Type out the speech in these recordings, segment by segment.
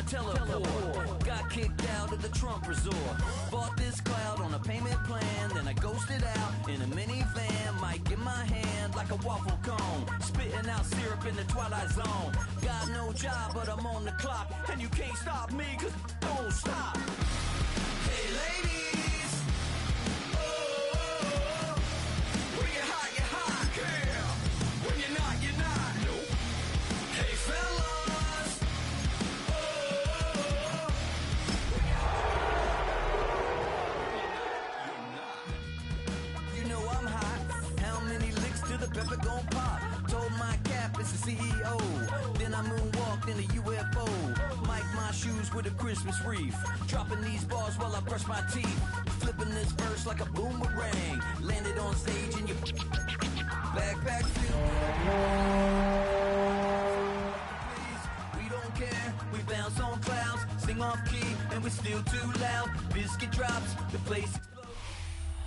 teleport. Got kicked out of the Trump resort. Bought this cloud on a payment plan. Then I ghosted out in a minivan. Mic in my hand like a waffle cone. Spitting out syrup in the twilight zone. Got no job, but I'm on the clock. And you can't stop me, cause don't stop. Hey ladies, oh, when you're hot, girl. When you're not, nope. Hey fellas, oh, you know I'm hot. How many licks till the pepper gon' pop? Told my cap it's the CEO. Then I moonwalked in a UFO. Mic my shoes with a Christmas wreath. Dropping these bars while I brush my teeth. Flipping this verse like a boomerang. Landed on stage in your backpack filled. We don't care. We bounce on clouds. Sing off key and we're still too loud. Biscuit drops. The place explodes.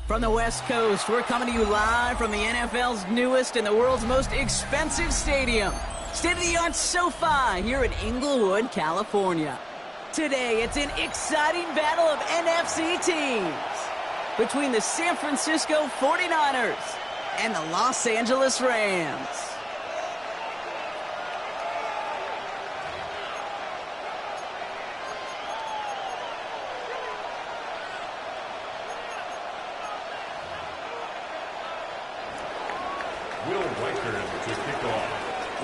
From the West Coast, we're coming to you live from the NFL's newest and the world's most expensive stadium. State-of-the-art SoFi here in Inglewood, California. Today, it's an exciting battle of NFC teams between the San Francisco 49ers and the Los Angeles Rams.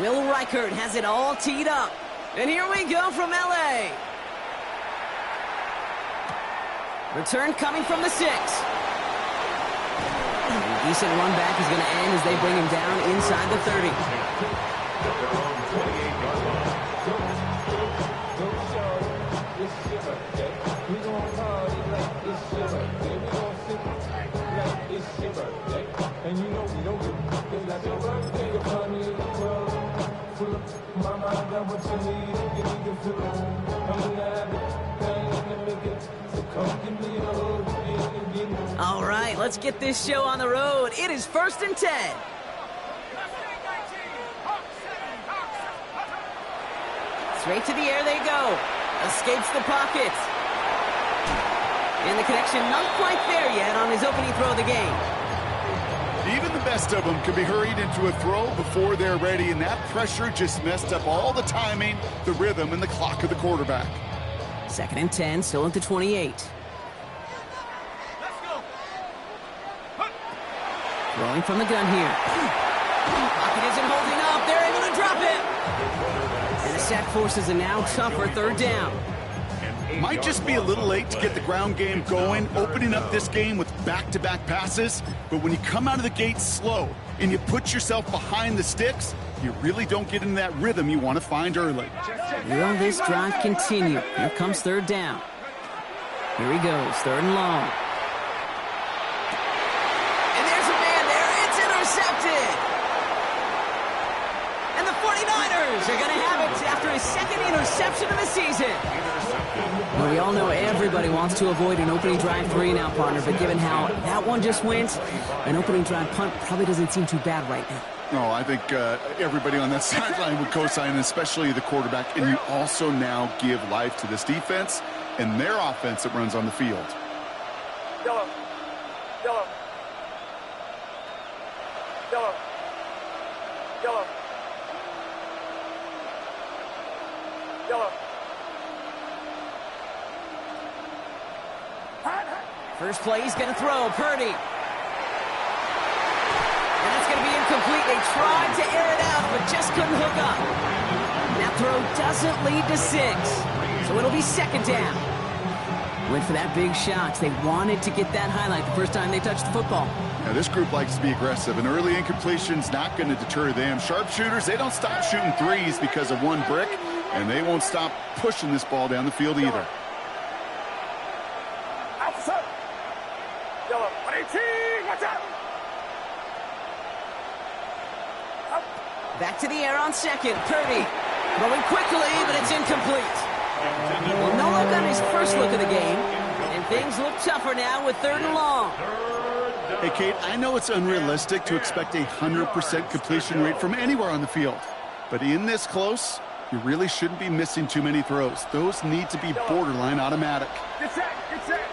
Will Reichert has it all teed up. And here we go from L.A. Return coming from the 6. A decent run back is going to end as they bring him down inside the 30. All right, let's get this show on the road. It is 1st and 10. Straight to the air they go. Escapes the pocket. And the connection not quite there yet on his opening throw of the game. Even the best of them can be hurried into a throw before they're ready, and that pressure just messed up all the timing, the rhythm, and the clock of the quarterback. 2nd and 10, still at the 28. Throwing from the gun here. Pocket isn't holding up. They're able to drop it. And the sack forces a now tougher 3rd down. Might just be a little late to get the ground game going, opening up this game with back-to-back passes. But when you come out of the gate slow and you put yourself behind the sticks, you really don't get into that rhythm you want to find early. Will this drive continue? Here comes 3rd down. Here he goes, 3rd and long. And there's a man there. It's intercepted. And the 49ers are going to have it after his 2nd interception of the season. Well, we all know everybody wants to avoid an opening drive 3 now, partner, but given how that one just went, an opening drive punt probably doesn't seem too bad right now. No, I think everybody on that sideline would co-sign, especially the quarterback. And you also now give life to this defense and their offense that runs on the field. Yellow. Yellow. Yellow. Yellow. Yellow. First play, he's going to throw. Purdy. And that's going to be incomplete. They tried to air it out, but just couldn't hook up. That throw doesn't lead to 6. So it'll be 2nd down. Went for that big shot. They wanted to get that highlight the first time they touched the football. Now, this group likes to be aggressive, and early incompletion's not going to deter them. Sharpshooters, they don't stop shooting threes because of one brick, and they won't stop pushing this ball down the field either. Back to the air on 2nd. Purdy throwing quickly, but it's incomplete. Well, no look on his first look of the game, and things look tougher now with 3rd and long. Hey, Kate, I know it's unrealistic to expect a 100% completion rate from anywhere on the field. But in this close, You really shouldn't be missing too many throws. Those need to be borderline automatic. Get set. Get set.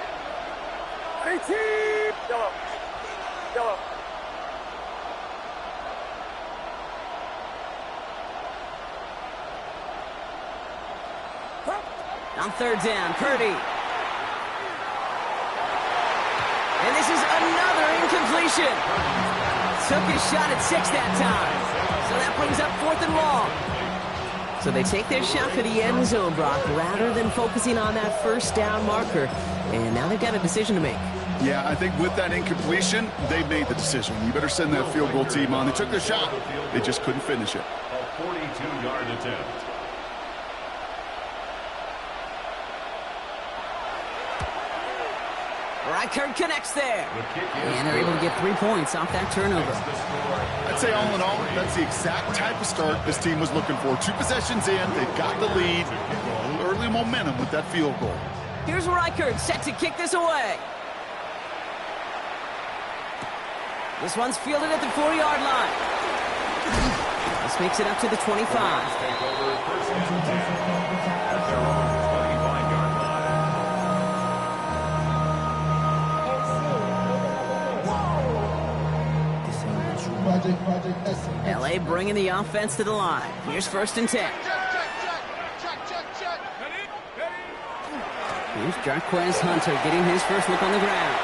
18. Yellow. Yellow. On third down, Purdy. And this is another incompletion. Took his shot at 6 that time. So that brings up 4th and long. So they take their shot for the end zone, Brock, rather than focusing on that first down marker. And now they've got a decision to make. Yeah, I think with that incompletion, they made the decision. You better send that field goal team on. They took their shot. They just couldn't finish it. A 42-yard attempt. Reichard connects there. And they're able to get 3 points off that turnover. I'd say all in all, that's the exact type of start this team was looking for. 2 possessions in, they've got the lead. A little early momentum with that field goal. Here's Reichard set to kick this away. This one's fielded at the 4-yard line. This makes it up to the 25. Take over first and 10 at their own 25-yard line. LA bringing the offense to the line. Here's 1st and 10. Here's Jarquez Hunter getting his first look on the ground.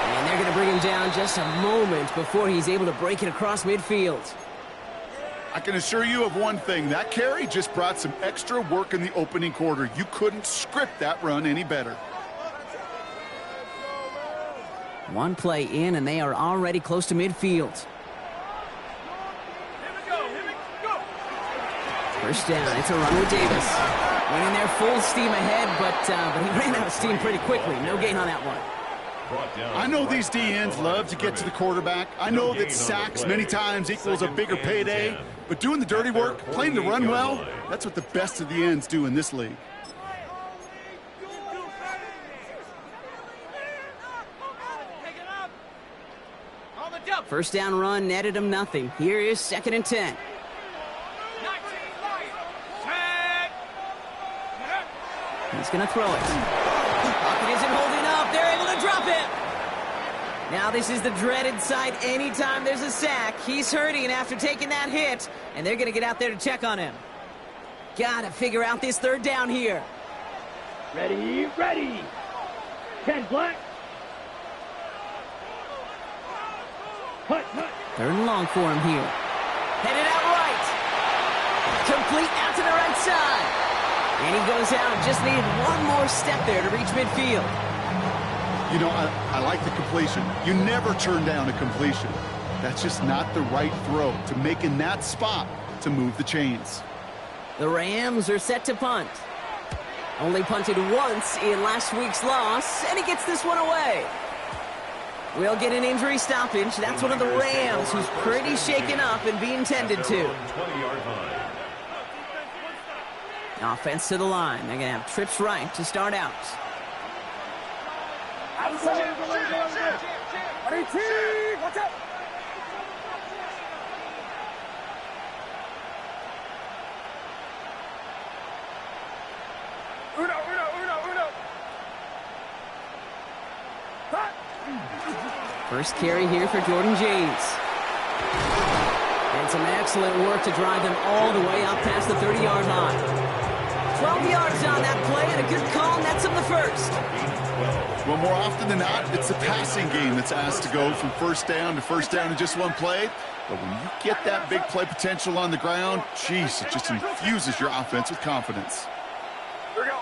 And they're going to bring him down just a moment before he's able to break it across midfield. I can assure you of one thing. That carry just brought some extra work in the opening quarter. You couldn't script that run any better. One play in, and they are already close to midfield. First down, it's a run with Davis. Winning there full steam ahead, but he ran out of steam pretty quickly. No gain on that one. I know these DNs love to get to the quarterback. I know that sacks many times equals a bigger payday, but doing the dirty work, playing to run well, that's what the best of the ends do in this league. First down run netted him nothing. Here is 2nd and 10. He's going to throw it. Pocket isn't holding up. They're able to drop it. Now this is the dreaded sight anytime there's a sack. He's hurting after taking that hit, and they're going to get out there to check on him. Got to figure out this 3rd down here. Ready, ready. 10 black. Hut. 3rd and long for him here. Headed out right. Complete out to the right side. And he goes out. Just needed one more step there to reach midfield. You know, I like the completion. You never turn down a completion. That's just not the right throw to make in that spot to move the chains. The Rams are set to punt. Only punted once in last week's loss, and he gets this one away. We'll get an injury stoppage. That's one of the Rams who's pretty shaken up and being tended to. 20-yard line. Offense to the line. They're going to have trips right to start out. Watch out. Uno. First carry here for Jordan James. And some excellent work to drive them all the way out past the 30-yard line. 12 yards on that play, and a good call nets him the first. Well, more often than not, it's the passing game that's asked to go from first down in just one play. But when you get that big play potential on the ground, geez, it just infuses your offense with confidence. Here we go.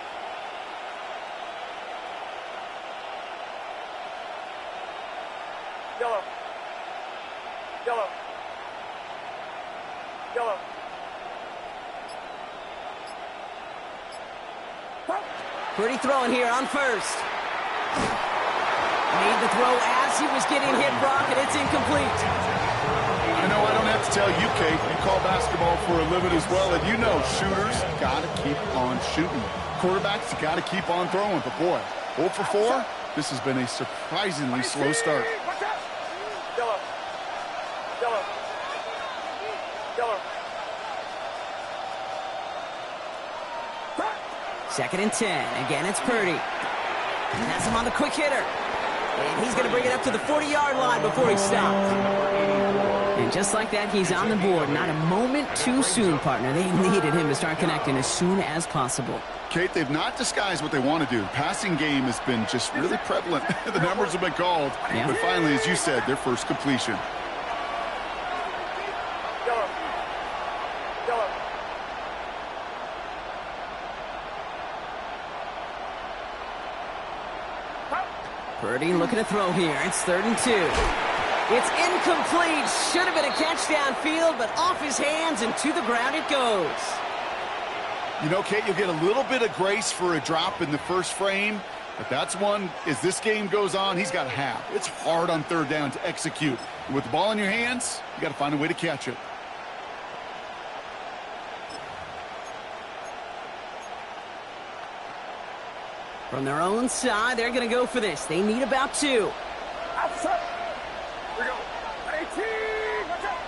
Yellow. Pretty throwing here on first. Made the throw as he was getting hit, Brock, and it's incomplete. I know I don't have to tell you, Kate. You call basketball for a living as well, and you know shooters got to keep on shooting. Quarterbacks got to keep on throwing. But boy, 0 for 4, this has been a surprisingly slow start. Yellow. 2nd and 10. Again, it's Purdy. Pass him on the quick hitter. And he's going to bring it up to the 40-yard line before he stops. And just like that, he's on the board. Not a moment too soon, partner. They needed him to start connecting as soon as possible. Kate, they've not disguised what they want to do. Passing game has been just really prevalent. The numbers have been called. Yeah. But finally, as you said, their first completion. Purdy looking to throw here. It's 3rd and 2. It's incomplete. Should have been a catch downfield, but off his hands and to the ground it goes. You know, Kate, you'll get a little bit of grace for a drop in the first frame, but that's one, as this game goes on, he's got to have. It's hard on 3rd down to execute. And with the ball in your hands, you got to find a way to catch it. From their own side, they're going to go for this. They need about 2. Outside. We go. 18. Watch out.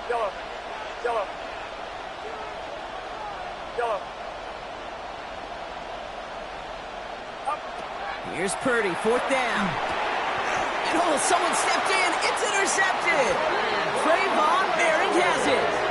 Yellow. Yellow. Yellow. Up. Here's Purdy, 4th down. And oh, someone stepped in. It's intercepted. Trayvon Merrick has it.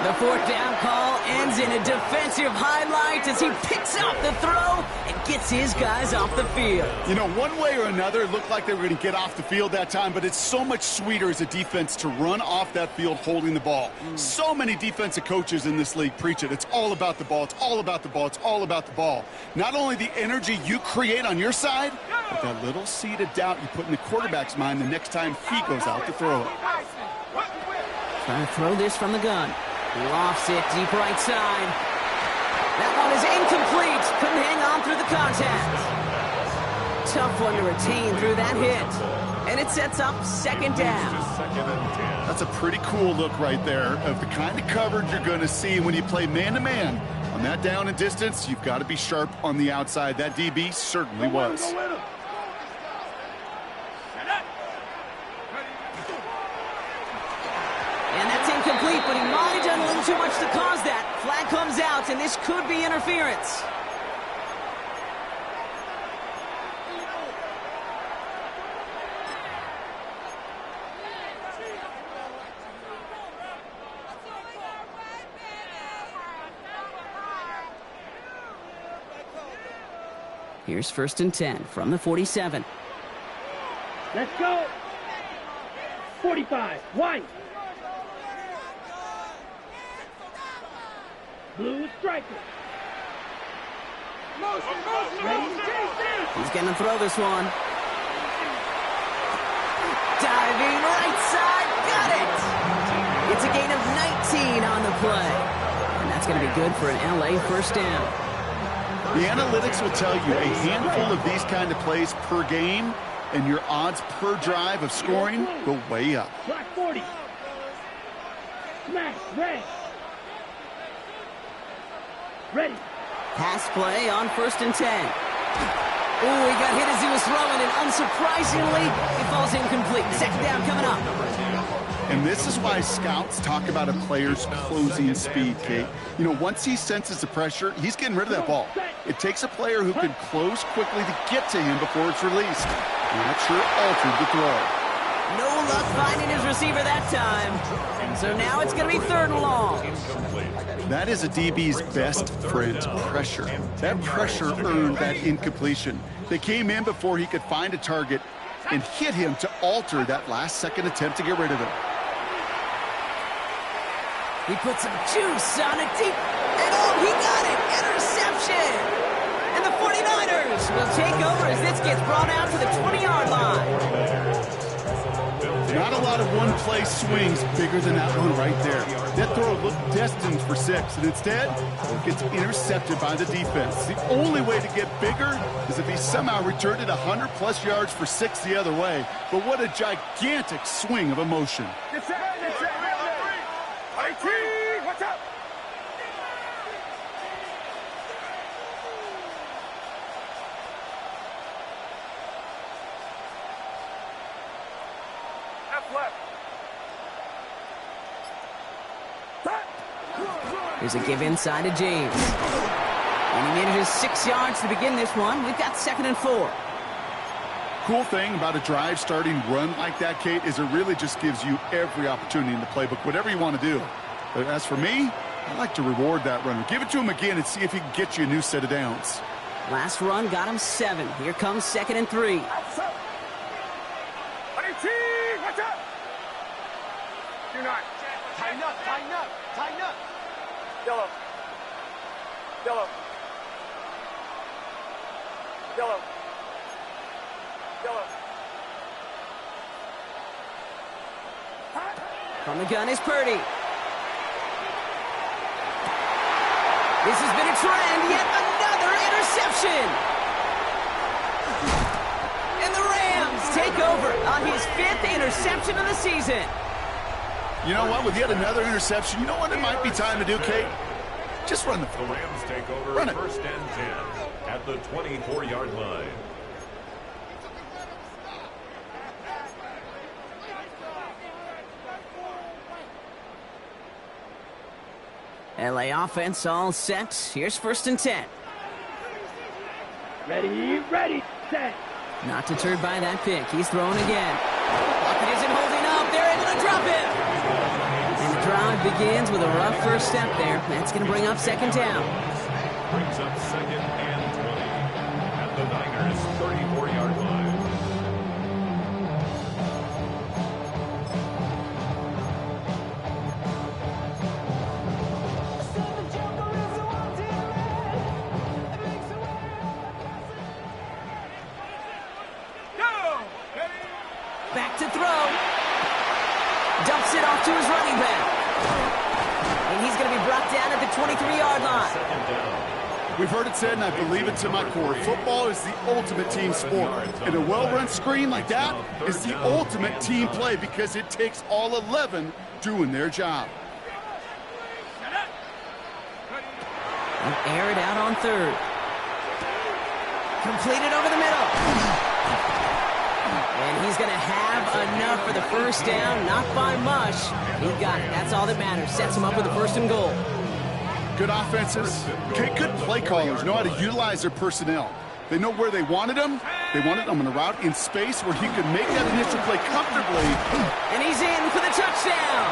The 4th down call ends in a defensive highlight as he picks out the throw and gets his guys off the field. You know, one way or another, it looked like they were going to get off the field that time, but it's so much sweeter as a defense to run off that field holding the ball. So many defensive coaches in this league preach it. It's all about the ball. It's all about the ball. It's all about the ball. Not only the energy you create on your side, but that little seed of doubt you put in the quarterback's mind the next time he goes out to throw it. Trying to throw this from the gun. Lofts it deep right side. That one is incomplete. Couldn't hang on through the contact. Tough one to retain through that hit. And it sets up 2nd down. That's a pretty cool look right there of the kind of coverage you're going to see when you play man-to-man. On that down and distance, you've got to be sharp on the outside. That DB certainly was. And that's incomplete, but he might have done a little too much to cause that. Flag comes out, and this could be interference. Here's 1st and 10 from the 47. Let's go. 45. White. Blue striker. Ready? He's going to throw this one. Diving right side. Got it. It's a gain of 19 on the play. And that's going to be good for an LA 1st down. The analytics will tell you a handful of these kind of plays per game, and your odds per drive of scoring go way up. Black 40. Smash. Red. Ready. Pass play on 1st and 10. Oh, he got hit as he was throwing, and unsurprisingly, it falls incomplete. 2nd down coming up. And this is why scouts talk about a player's closing speed, Kate. You know, once he senses the pressure, he's getting rid of that ball. It takes a player who can close quickly to get to him before it's released. And that sure altered the throw. No luck finding his receiver that time. And so now it's going to be 3rd and long. That is a DB's best friend, pressure. That pressure earned that incompletion. They came in before he could find a target and hit him to alter that last-second attempt to get rid of him. He put some juice on it deep, and oh, he got it! Interception! And the 49ers will take over as this gets brought out to the 20-yard line. Not a lot of one-play swings bigger than that one right there. That throw looked destined for 6, and instead, it gets intercepted by the defense. The only way to get bigger is if he somehow returned it 100-plus yards for 6 the other way. But what a gigantic swing of emotion. Get set. Get set. 18. Watch out. Left. Here's a give inside to James. And he manages 6 yards to begin this one. We've got 2nd and 4. Cool thing about a drive starting run like that, Kate, is it really just gives you every opportunity in the playbook, whatever you want to do. But as for me, I like to reward that runner. Give it to him again and see if he can get you a new set of downs. Last run got him 7. Here comes 2nd and 3. Watch out! Do not. Tighten up, tighten up, tighten up. Yellow. Yellow. Yellow. Yellow. From the gun is Purdy. This has been a trend, yet another interception. And the Rams take over on his 5th interception of the season. You know what? With yet another interception, you know what it might be time to do, Kate? Just run the The football. Rams take over Run it. 1st and 10 at the 24-yard line. LA offense all set. Here's 1st and 10. Ready, ready, set. Not deterred by that pick. He's throwing again. Lockett isn't holding up. They're able to drop him. And the drive begins with a rough first step there. That's going to bring up 2nd down. Brings up 2nd and 20 at the Niners' 34-yard line. Back to throw. Dumps it off to his running back. And he's going to be brought down at the 23-yard line. 2nd down. We've heard it said, and I believe it to my core, football is the ultimate team sport. And a well-run screen like that is the ultimate team play because it takes all 11 doing their job. And air it out on 3rd. Completed over the middle. And he's going to have enough for the 1st down. Not by much. He got it. That's all that matters. Sets him up with the 1st and goal. Good offenses, good play callers know how to utilize their personnel. They know where they wanted them. They wanted them on a route in space where he could make that initial play comfortably. And he's in for the touchdown.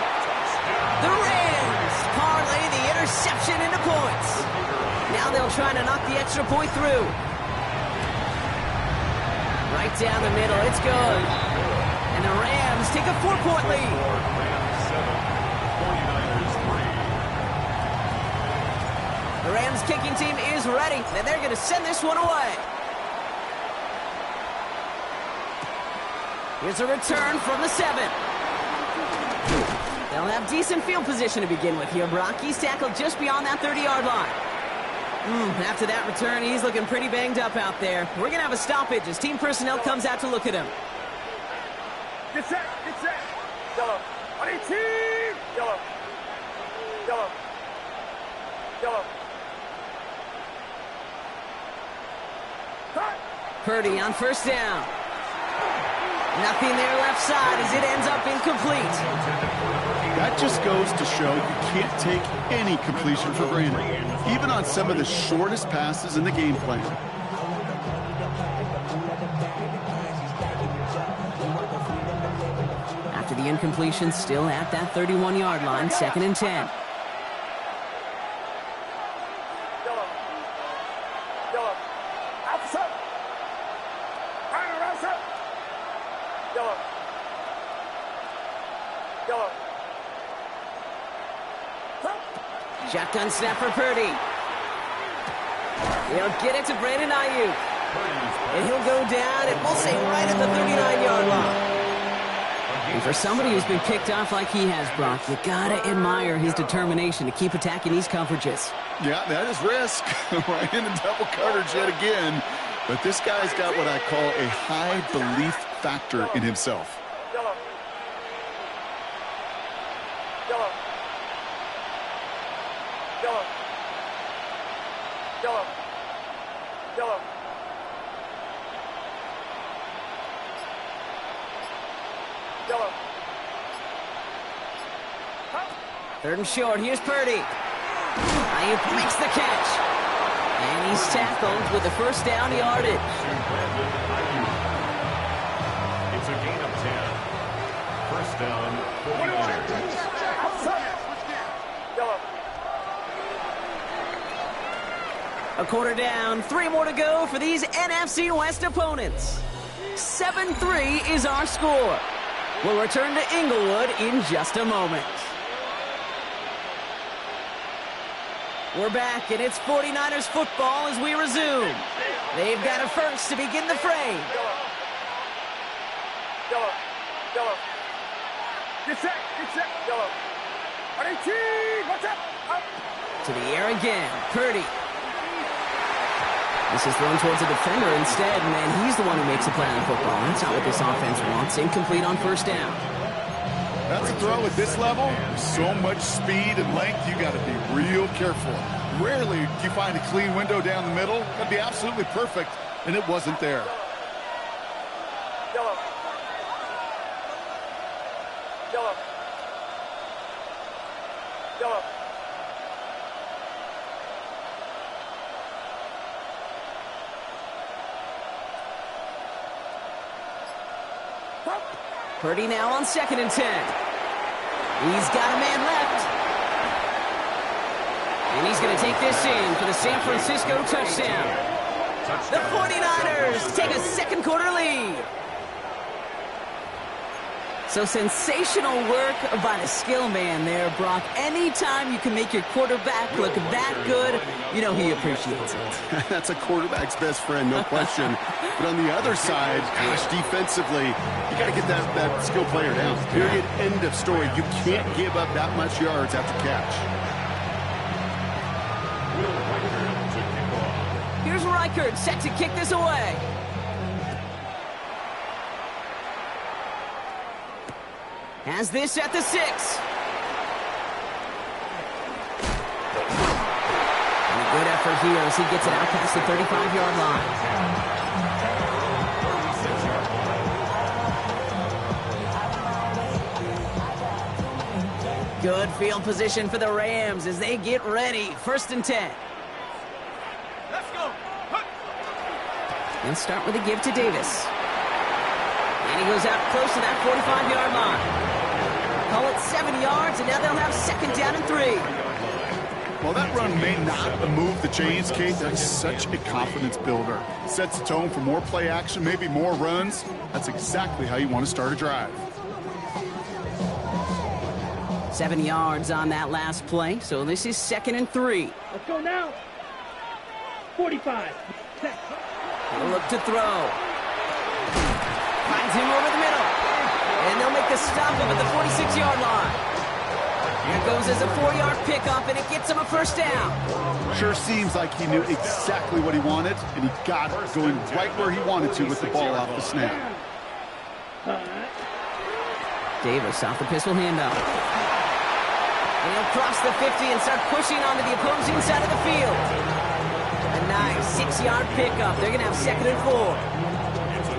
The Rams parlay the interception into points. Now they'll try to knock the extra point through. Right down the middle. It's good. And the Rams take a 4-point lead. Rams 7, 49ers 3. The Rams kicking team is ready, and they're going to send this one away. Here's a return from the 7. They'll have decent field position to begin with here. Brock, he's tackled just beyond that 30-yard line. After that return, he's looking pretty banged up out there. We're going to have a stoppage as team personnel comes out to look at him. Get set, get set. Yellow. On a team. Yellow. Yellow. Yellow. Purdy on 1st down. Nothing there left side as it ends up incomplete. That just goes to show you can't take any completion for granted, even on some of the shortest passes in the game plan. After the incompletion, still at that 31-yard line, 2nd and 10. Yellow. Yellow. Outside. Right around set. Yellow. Yellow. Shotgun snap for Purdy. He'll get it to Brandon Ayuk. And he'll go down, and we'll say right at the 39-yard line. And for somebody who's been picked off like he has, Brock, you gotta admire his determination to keep attacking these coverages. Yeah, that is risk. Right into double coverage yet again. But this guy's got what I call a high belief factor in himself. Yellow. Yellow. Yellow. Yellow. Yellow. Yellow. 3rd and short. Here's Purdy. Ayuk makes the catch. And he's tackled with the first down yardage. It's a gain of 10. First down, 49ers. A quarter down, 3 more to go for these NFC West opponents. 7-3 is our score. We'll return to Inglewood in just a moment. We're back, and it's 49ers football as we resume. They've got a first to begin the fray. Yellow. Get set. Yellow. What's up? To the air again, Purdy. This is thrown towards a defender instead, and he's the one who makes a play on the football. That's not what this offense wants. Incomplete on first down. That's a throw at this level. So much speed and length, you got to be real careful. Rarely do you find a clean window down the middle. That'd be absolutely perfect, and it wasn't there. Yellow. Purdy now on 2nd and 10. He's got a man left. And he's going to take this in for the San Francisco touchdown. The 49ers take a second quarter lead. So sensational work by the skill man there, Brock. Anytime you can make your quarterback look that good, you know he appreciates it. That's a quarterback's best friend, no question. But on the other side, gosh, defensively, you got to get that skill player down. Period. End of story. You can't give up that much yards after catch. Here's Reichert set to kick this away. Has this at the 6. And a good effort here as he gets it out past the 35-yard line. Good field position for the Rams as they get ready. 1st and 10. Let's go. They'll start with a give to Davis. And he goes out close to that 45-yard line. Call it 7 yards, and now they'll have 2nd down and 3. Well, that run may not move the chains, Kate. That's such a confidence builder. Sets the tone for more play action, maybe more runs. That's exactly how you want to start a drive. 7 yards on that last play, so this is 2nd and 3. Let's go now. 45. He'll look to throw. Finds him over the middle. And they'll make the stop him at the 46-yard line. Here goes as a 4-yard pickup, and it gets him a first down. Sure seems like he knew exactly what he wanted, and he got it going right where he wanted to with the ball off the snap. Davis off the pistol handoff. And he'll cross the 50 and start pushing onto the opposing side of the field. A nice 6-yard pickup. They're going to have 2nd and 4.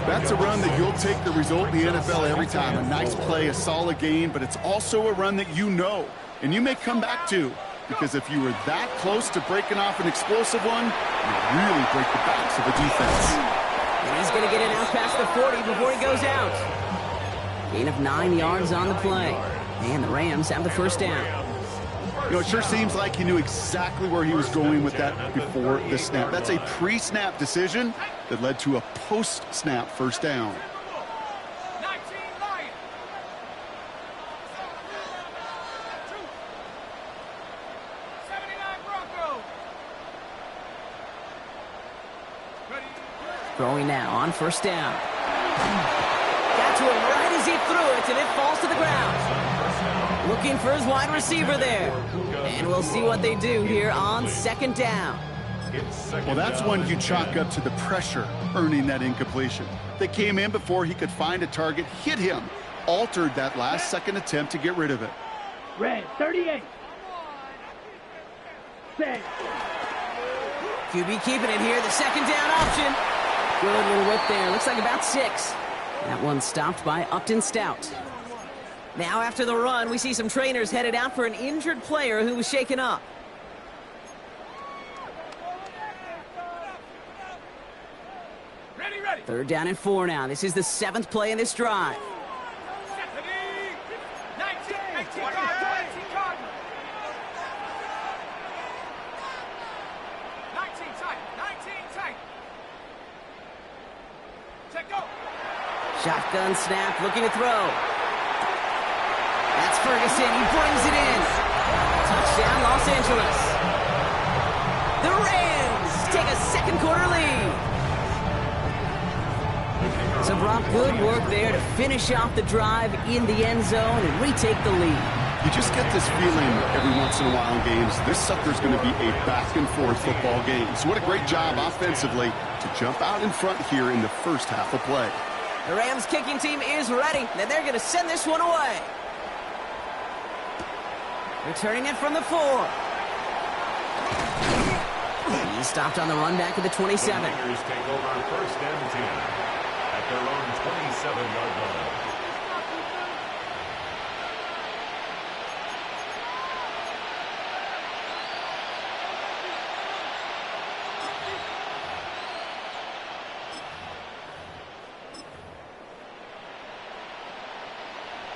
That's a run that you'll take the result in the NFL every time. A nice play, a solid gain, but it's also a run that you know, and you may come back to, because if you were that close to breaking off an explosive one, you really break the backs of the defense. And he's going to get it out past the 40 before he goes out. Gain of 9 yards on the play. And the Rams have the first down. You know, it sure seems like he knew exactly where he was going with that before the snap. That's a pre-snap decision that led to a post-snap first down. 19 Lions. 79 Broncos. Ready. Throwing now on first down. Got to him right as he threw it, and it falls to the ground. Looking for his wide receiver there. And we'll see what they do here on 2nd down. Well, that's one you chalk up to the pressure earning that incompletion. They came in before he could find a target, hit him, altered that last second attempt to get rid of it. Red, 38. Set. QB keeping it here, the 2nd down option. Good little whip there. Looks like about 6. That one stopped by Upton Stout. Now after the run, we see some trainers headed out for an injured player who was shaken up. Third down and 4 now. This is the 7th play in this drive. 19 tight. Check go. Shotgun snap, looking to throw. That's Ferguson. He brings it in. Touchdown, Los Angeles. The Rams take a second quarter lead. So, Brock, good work there to finish off the drive in the end zone and retake the lead. You just get this feeling every once in a while in games, this sucker's going to be a back-and-forth football game. So what a great job offensively to jump out in front here in the first half of play. The Rams kicking team is ready, and they're going to send this one away. Returning it from the 4. He stopped on the run back at the 27. The Niners take over first and 10 at their own 27-yard line.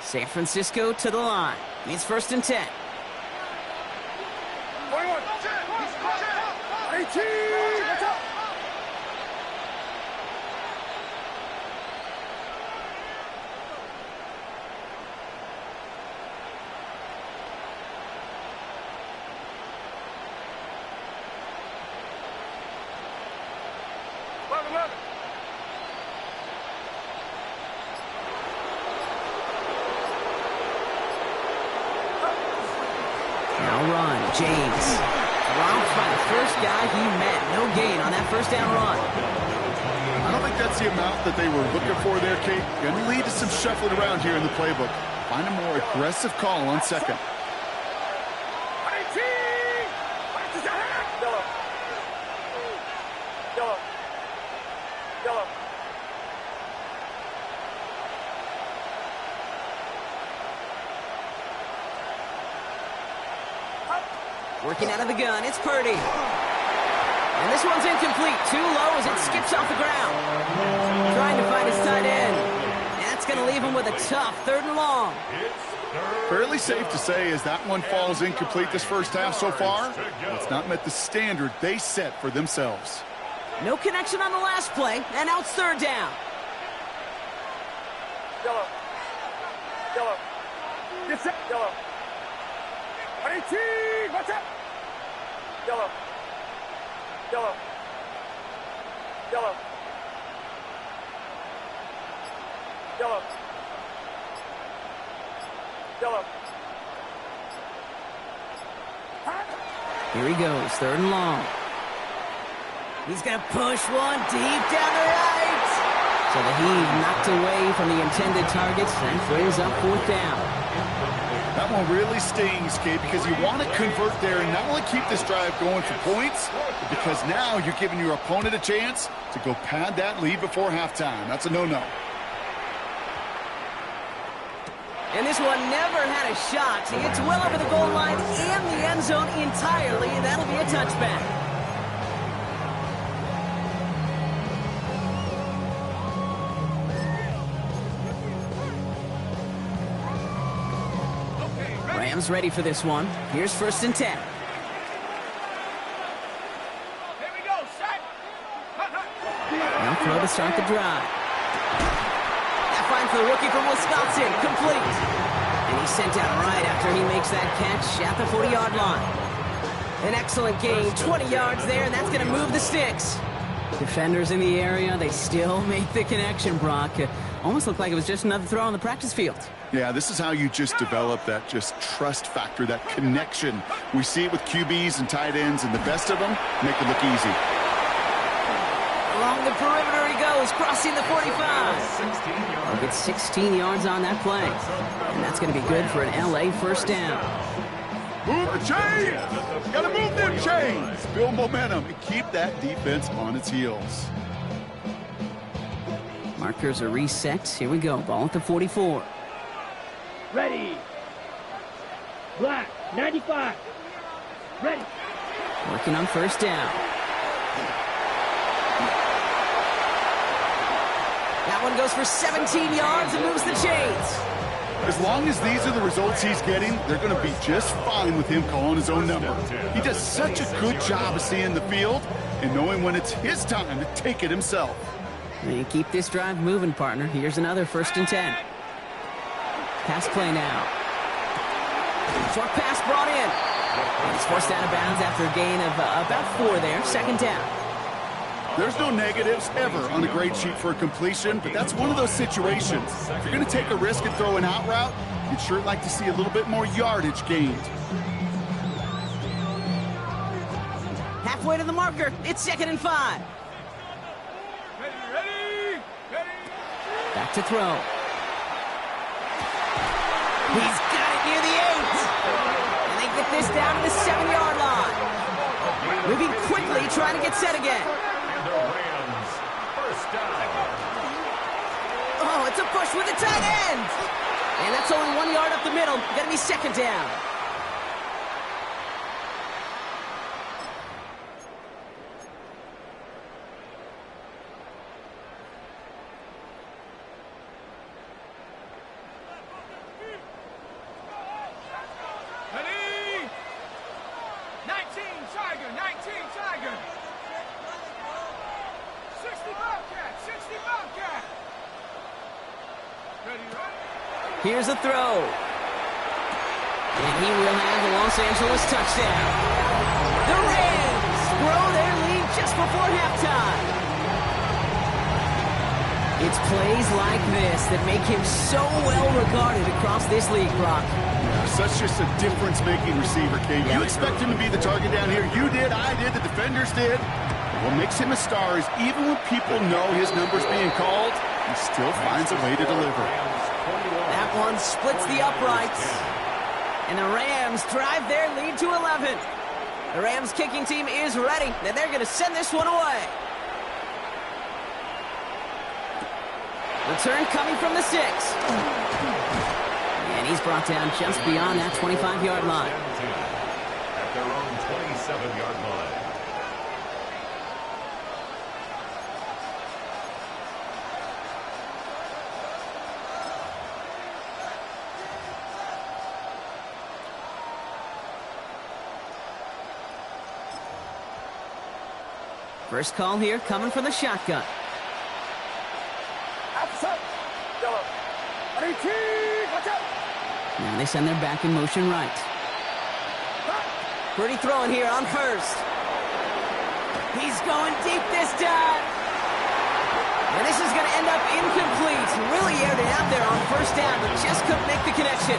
San Francisco to the line. It's first and 10. 18. Let's go. Now run, James. Rocked by the first guy he met. No gain on that first down run. I don't think that's the amount that they were looking for there, Kate. Going to lead to some shuffling around here in the playbook. Find a more aggressive call on second. 18. Yellow. Working out of the gun, it's Purdy. And this one's incomplete. Too low as it skips off the ground. Trying to find his tight end. And that's going to leave him with a tough 3rd and long. Fairly safe to say as that one falls incomplete this first half so far, it's not met the standard they set for themselves. No connection on the last play, and now it's 3rd down. Yellow. Get set. Yellow. 18. Watch out. Yellow. Here he goes, 3rd and long. He's going to push one deep down the right. So the heave knocked away from the intended targets and brings up 4th down. That one really stings, Kate, because you want to convert there and not only keep this drive going for points, but because now you're giving your opponent a chance to go pad that lead before halftime. That's a no-no. And this one never had a shot. It's well over the goal line and the end zone entirely. That'll be a touchback. Rams ready for this one. Here's 1st and 10. Here we go, set. Now throw to start the drive. That finds the rookie from Wisconsin, complete. And he's sent out right after he makes that catch at the 40-yard line. An excellent gain, 20 yards there, and that's going to move the sticks. Defenders in the area, they still make the connection, Brock. Almost looked like it was just another throw on the practice field. Yeah, this is how you just develop that just trust factor, that connection. We see it with QBs and tight ends, and the best of them make it look easy. Along the perimeter he goes, crossing the 45. He'll get 16 yards on that play. And that's going to be good for an LA first down. Move the chains! Gotta move them chains! Build momentum and keep that defense on its heels. Markers are reset. Here we go. Ball at the 44. Ready. Black, 95. Ready. Working on first down. That one goes for 17 yards and moves the chains. As long as these are the results he's getting, they're going to be just fine with him calling his own number. He does such a good job of seeing the field and knowing when it's his time to take it himself. And keep this drive moving, partner. Here's another 1st and 10. Pass play now. Short pass brought in. And he's forced out of bounds after a gain of about 4 there. 2nd down. There's no negatives ever on a grade sheet for a completion, but that's one of those situations. If you're going to take a risk and throw an out route, you'd sure like to see a little bit more yardage gained. Halfway to the marker. It's 2nd and 5. Ready. Back to throw. He's got it near the 8. And they get this down to the 7-yard line. Moving quickly, trying to get set again. And the Rams, 1st down. Oh, it's a push with a tight end. And that's only 1 yard up the middle. Gonna be 2nd down. Ready. 19 Tiger. 60 Bobcat. Ready. Here's a throw. And he will have the Los Angeles touchdown. The Rams grow their lead just before halftime. It's plays like this that make him so well regarded across this league, Brock. Such just a difference-making receiver, Kate. You expect him to be the target down here. You did, I did, the defenders did. What makes him a star is even when people know his number's being called, he still finds a way to deliver. That one splits the uprights. And the Rams drive their lead to 11. The Rams kicking team is ready, and they're going to send this one away. Return coming from the 6. And he's brought down just beyond that 25-yard line. At their own 27-yard line. First call here coming from the shotgun. Now they send their back in motion right. Pretty throwing here on 1st. He's going deep this time. And this is going to end up incomplete. Really aired it out there on 1st down, but just couldn't make the connection.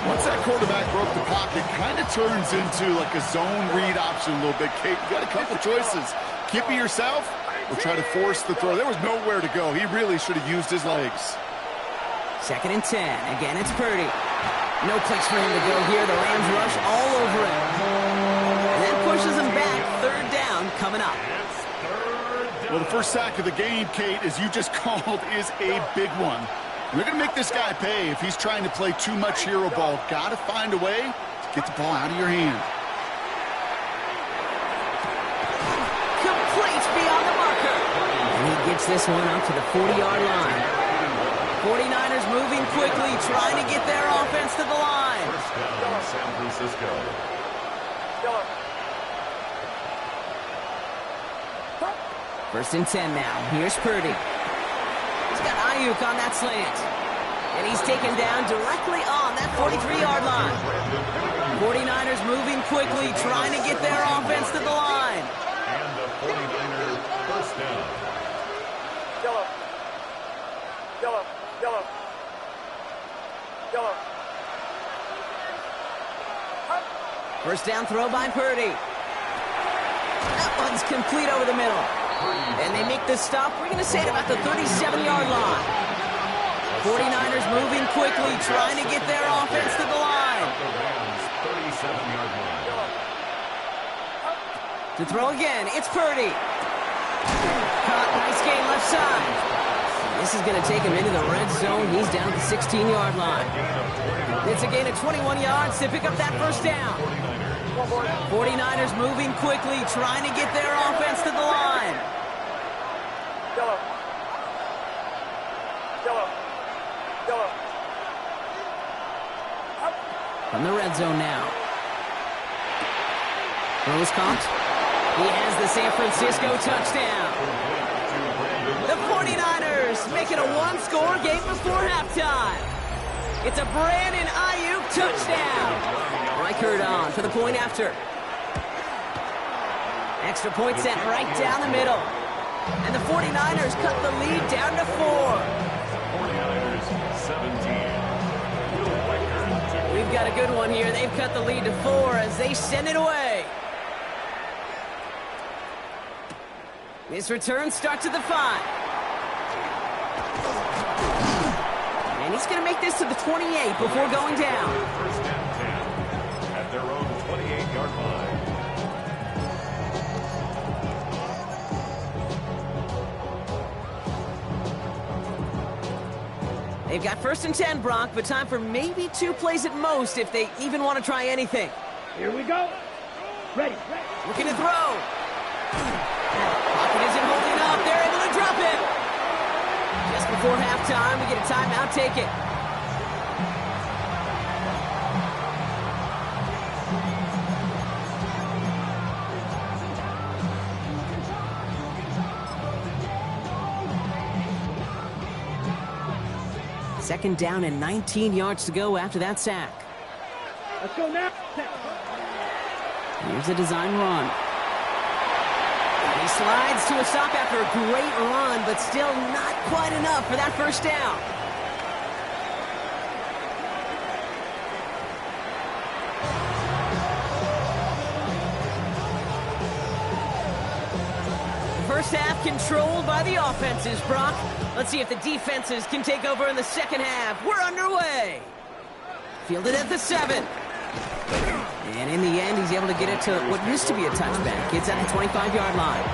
Once that quarterback broke the pocket, kind of turns into like a zone read option a little bit, Kate. You got a couple choices. Keep it yourself or try to force the throw. There was nowhere to go. He really should have used his legs. 2nd and 10. Again, it's Purdy. No place for him to go here. The Rams rush all over him. And that pushes him back. 3rd down coming up. Well, the first sack of the game, Kate, as you just called, is a big one. They're going to make this guy pay if he's trying to play too much hero ball. Got to find a way to get the ball out of your hand. Complete beyond the marker. And he gets this one up to the 40-yard line. 49ers moving quickly, trying to get their offense to the line. 1st down, San Francisco. 1st and 10 now. Here's Purdy. He's got Ayuk on that slant. And he's taken down directly on that 43-yard line. 49ers moving quickly, trying to get their offense to the line. And the 49ers 1st down. Yellow. 1st down throw by Purdy. That one's complete over the middle. And they make this stop, we're going to say, at about the 37-yard line. 49ers moving quickly, trying to get their offense to the line. The Rams 37-yard line. To throw again, it's Purdy. Caught, nice gain left side. This is going to take him into the red zone. He's down at the 16-yard line. It's a gain of 21 yards to pick up that 1st down. 49ers moving quickly, trying to get their offense to the line. From the red zone now. Throws caught. He has the San Francisco touchdown. The 49ers make it a one-score game before halftime. It's a Brandon Ayuk touchdown. Reichert on for the point after. Extra point set right down the middle. And the 49ers cut the lead down to 4. 49ers 17. We've got a good one here. They've cut the lead to 4 as they send it away. This return starts at the 5. And he's going to make this to the 28 before going down. First and 10 at their own 28-yard line. They've got first and 10, Brock, but time for maybe 2 plays at most if they even want to try anything. Here we go. Ready. Looking to throw. Pocket isn't holding up. They're able to drop it. Just before halftime, we get a timeout. Take it. Second down and 19 yards to go after that sack. Let's go now. Here's a design run. He slides to a stop after a great run, but still not quite enough for that first down. First half controlled by the offenses, Brock. Let's see if the defenses can take over in the second half. We're underway. Fielded at the 7. And in the end, he's able to get it to what used to be a touchback. It's at the 25-yard line.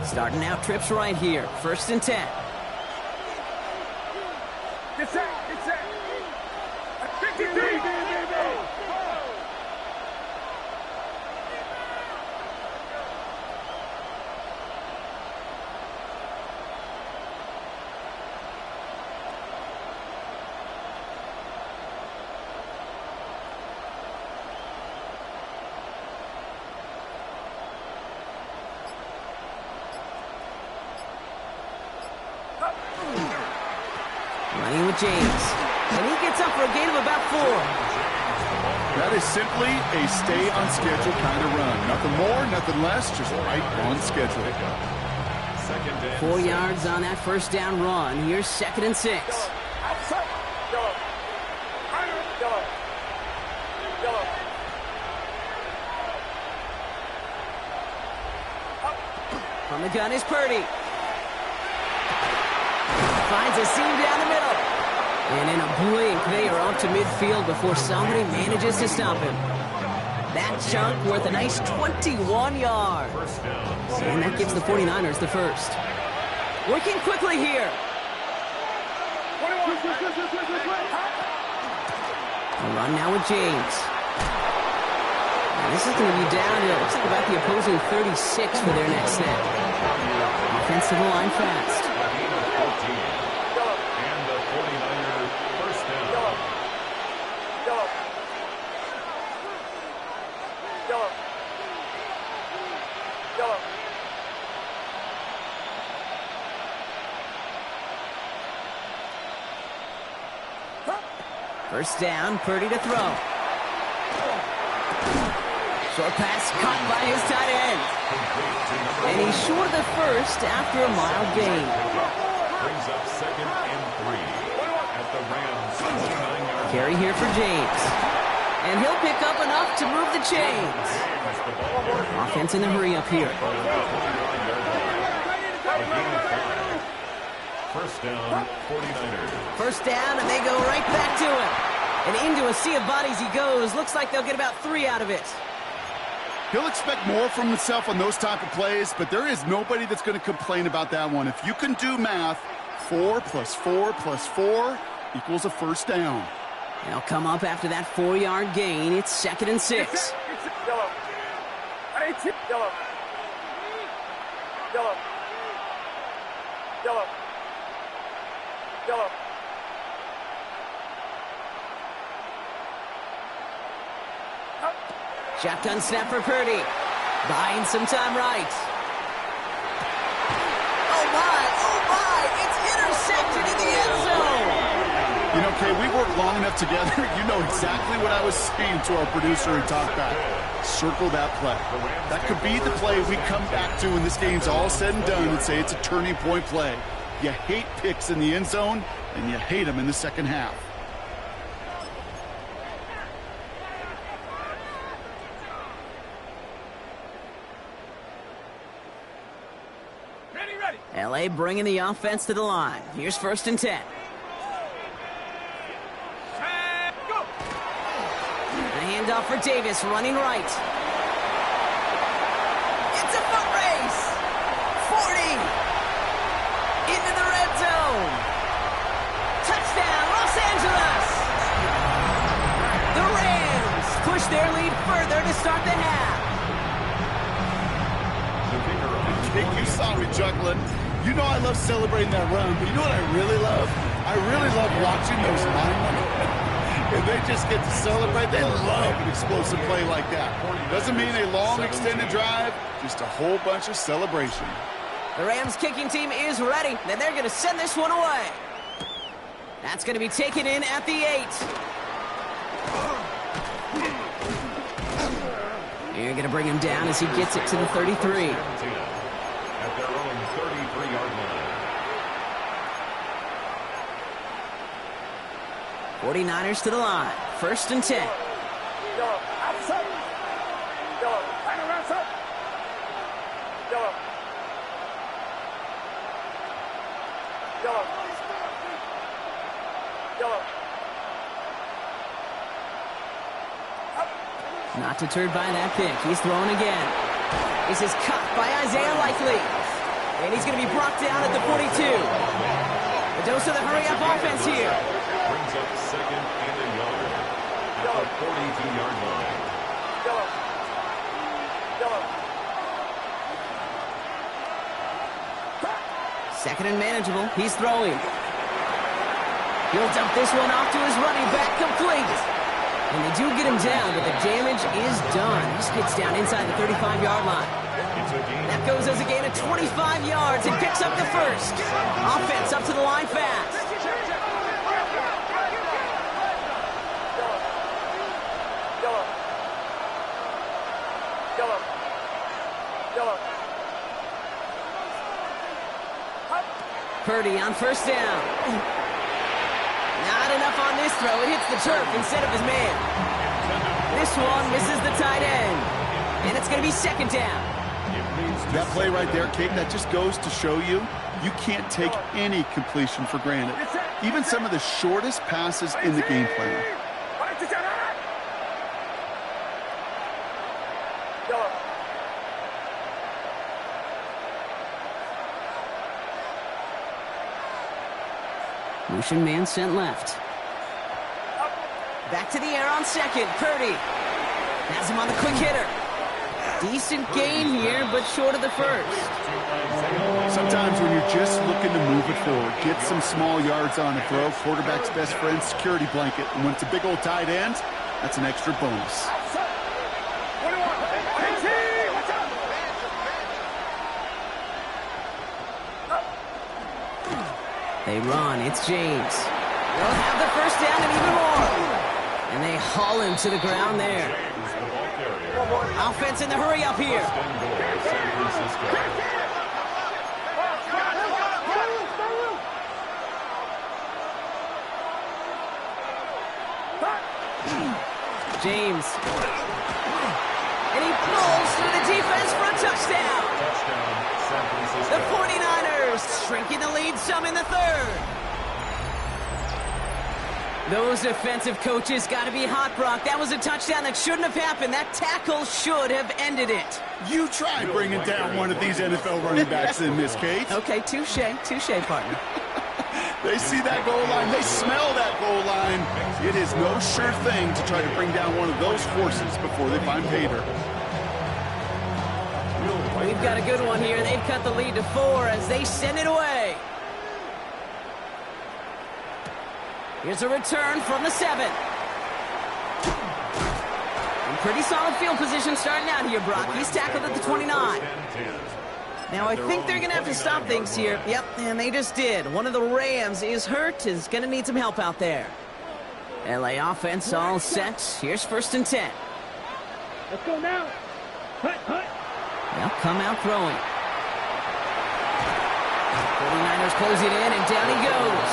Starting out trips right here. First and 10. Get set. 53. Running with James. And he gets up for a gain of about 4. That is simply a stay-on-schedule kind of run. Nothing more, nothing less, just right on schedule. 4 yards on that first down run. Here's second and 6. Outside. Yellow. From the gun is Purdy. Finds a seam down the middle. And in a blink, they are off to midfield before somebody manages to stop him. That chunk worth a nice 21 yards. And that gives the 49ers the first. Working quickly here. A run now with James. And this is going to be down to, looks like about the opposing 36 for their next snap. Offensive line fast. First down, Purdy to throw. Short pass caught by his tight end. And he's short of the first after a mild gain. Brings up second and 3 at the Rams' 29-yard. Carry here for James. And he'll pick up enough to move the chains. Offense in the hurry up here. First down, 49ers. First down, and they go right back to him. And into a sea of bodies he goes. Looks like they'll get about 3 out of it. He'll expect more from himself on those type of plays, but there is nobody that's going to complain about that one. If you can do math, 4 plus 4 plus 4 equals a first down. They'll come up after that 4-yard gain. It's second and 6. Yellow. Yellow. Shotgun snap for Purdy. Buying some time right. Oh my, it's intercepted in the end zone. You know, Kay, we worked long enough together. You know exactly what I was saying to our producer and talkback. Circle that play. That could be the play we come back to when this game's all said and done and say it's a turning point play. You hate picks in the end zone, and you hate them in the second half. LA bringing the offense to the line. Here's 1st and 10. A handoff for Davis, running right. It's a foot race. 40. Into the red zone. Touchdown, Los Angeles. The Rams push their lead further to start the half. You saw me juggling. You know I love celebrating that run, but you know what I really love? I really love watching those linemen. And they just get to celebrate. They love an explosive play like that. Doesn't mean a long extended drive, just a whole bunch of celebration. The Rams kicking team is ready, and they're going to send this one away. That's going to be taken in at the 8. You're going to bring him down as he gets it to the 33. At their own 33-yard line. 49ers to the line. 1st and 10. Yellow. Outside. Yellow. Hang around, sir. Yellow. Yellow. Yellow. Not deterred by that pick. He's throwing again. This is cut by Isaiah Likely. And he's going to be brought down at the 42. The dose of the hurry-up offense here. Brings up 2nd and a yard. At the 42-yard line. Yellow. Yellow. 2nd and manageable. He's throwing. He'll dump this one off to his running back, complete. And they do get him down, but the damage is done. This gets down inside the 35-yard line. That goes as a gain of 25 yards and picks up the 1st. Offense up to the line fast. Yellow. Yellow. Yellow. Purdy on 1st down. Not enough on this throw. It hits the turf instead of his man. This one misses the tight end. And it's going to be 2nd down. That play right there, Kate, that just goes to show you, you can't take any completion for granted. Even some of the shortest passes in the game plan. Yellow. Motion man sent left. Back to the air on 2nd. Purdy has him on the quick hitter. Decent gain here, but short of the 1st. Sometimes when you're just looking to move it forward, get some small yards on a throw, quarterback's best friend, security blanket. And when it's a big old tight end, that's an extra bonus. They run. It's James. They'll have the 1st down and even more. And they haul him to the ground there. Offense in the hurry up here. James. And he pulls through the defense for a touchdown. The 49ers shrinking the lead some in the 3rd. Those defensive coaches got to be hot, Brock. That was a touchdown that shouldn't have happened. That tackle should have ended it. You try bringing down one of these NFL running backs in this case. Okay, touche, partner. They see that goal line. They smell that goal line. It is no sure thing to try to bring down one of those horses before they find pay dirt. We've got a good one here. They've cut the lead to 4 as they send it away. Here's a return from the 7. In pretty solid field position starting out here, Brock. He's tackled at the 29. Now, I think they're going to have to stop things here. Yep, and they just did. One of the Rams is hurt, is going to need some help out there. LA offense all set. Here's 1st and 10. Let's go now. Hut, hut. They'll come out throwing. 49ers close it in, and down he goes.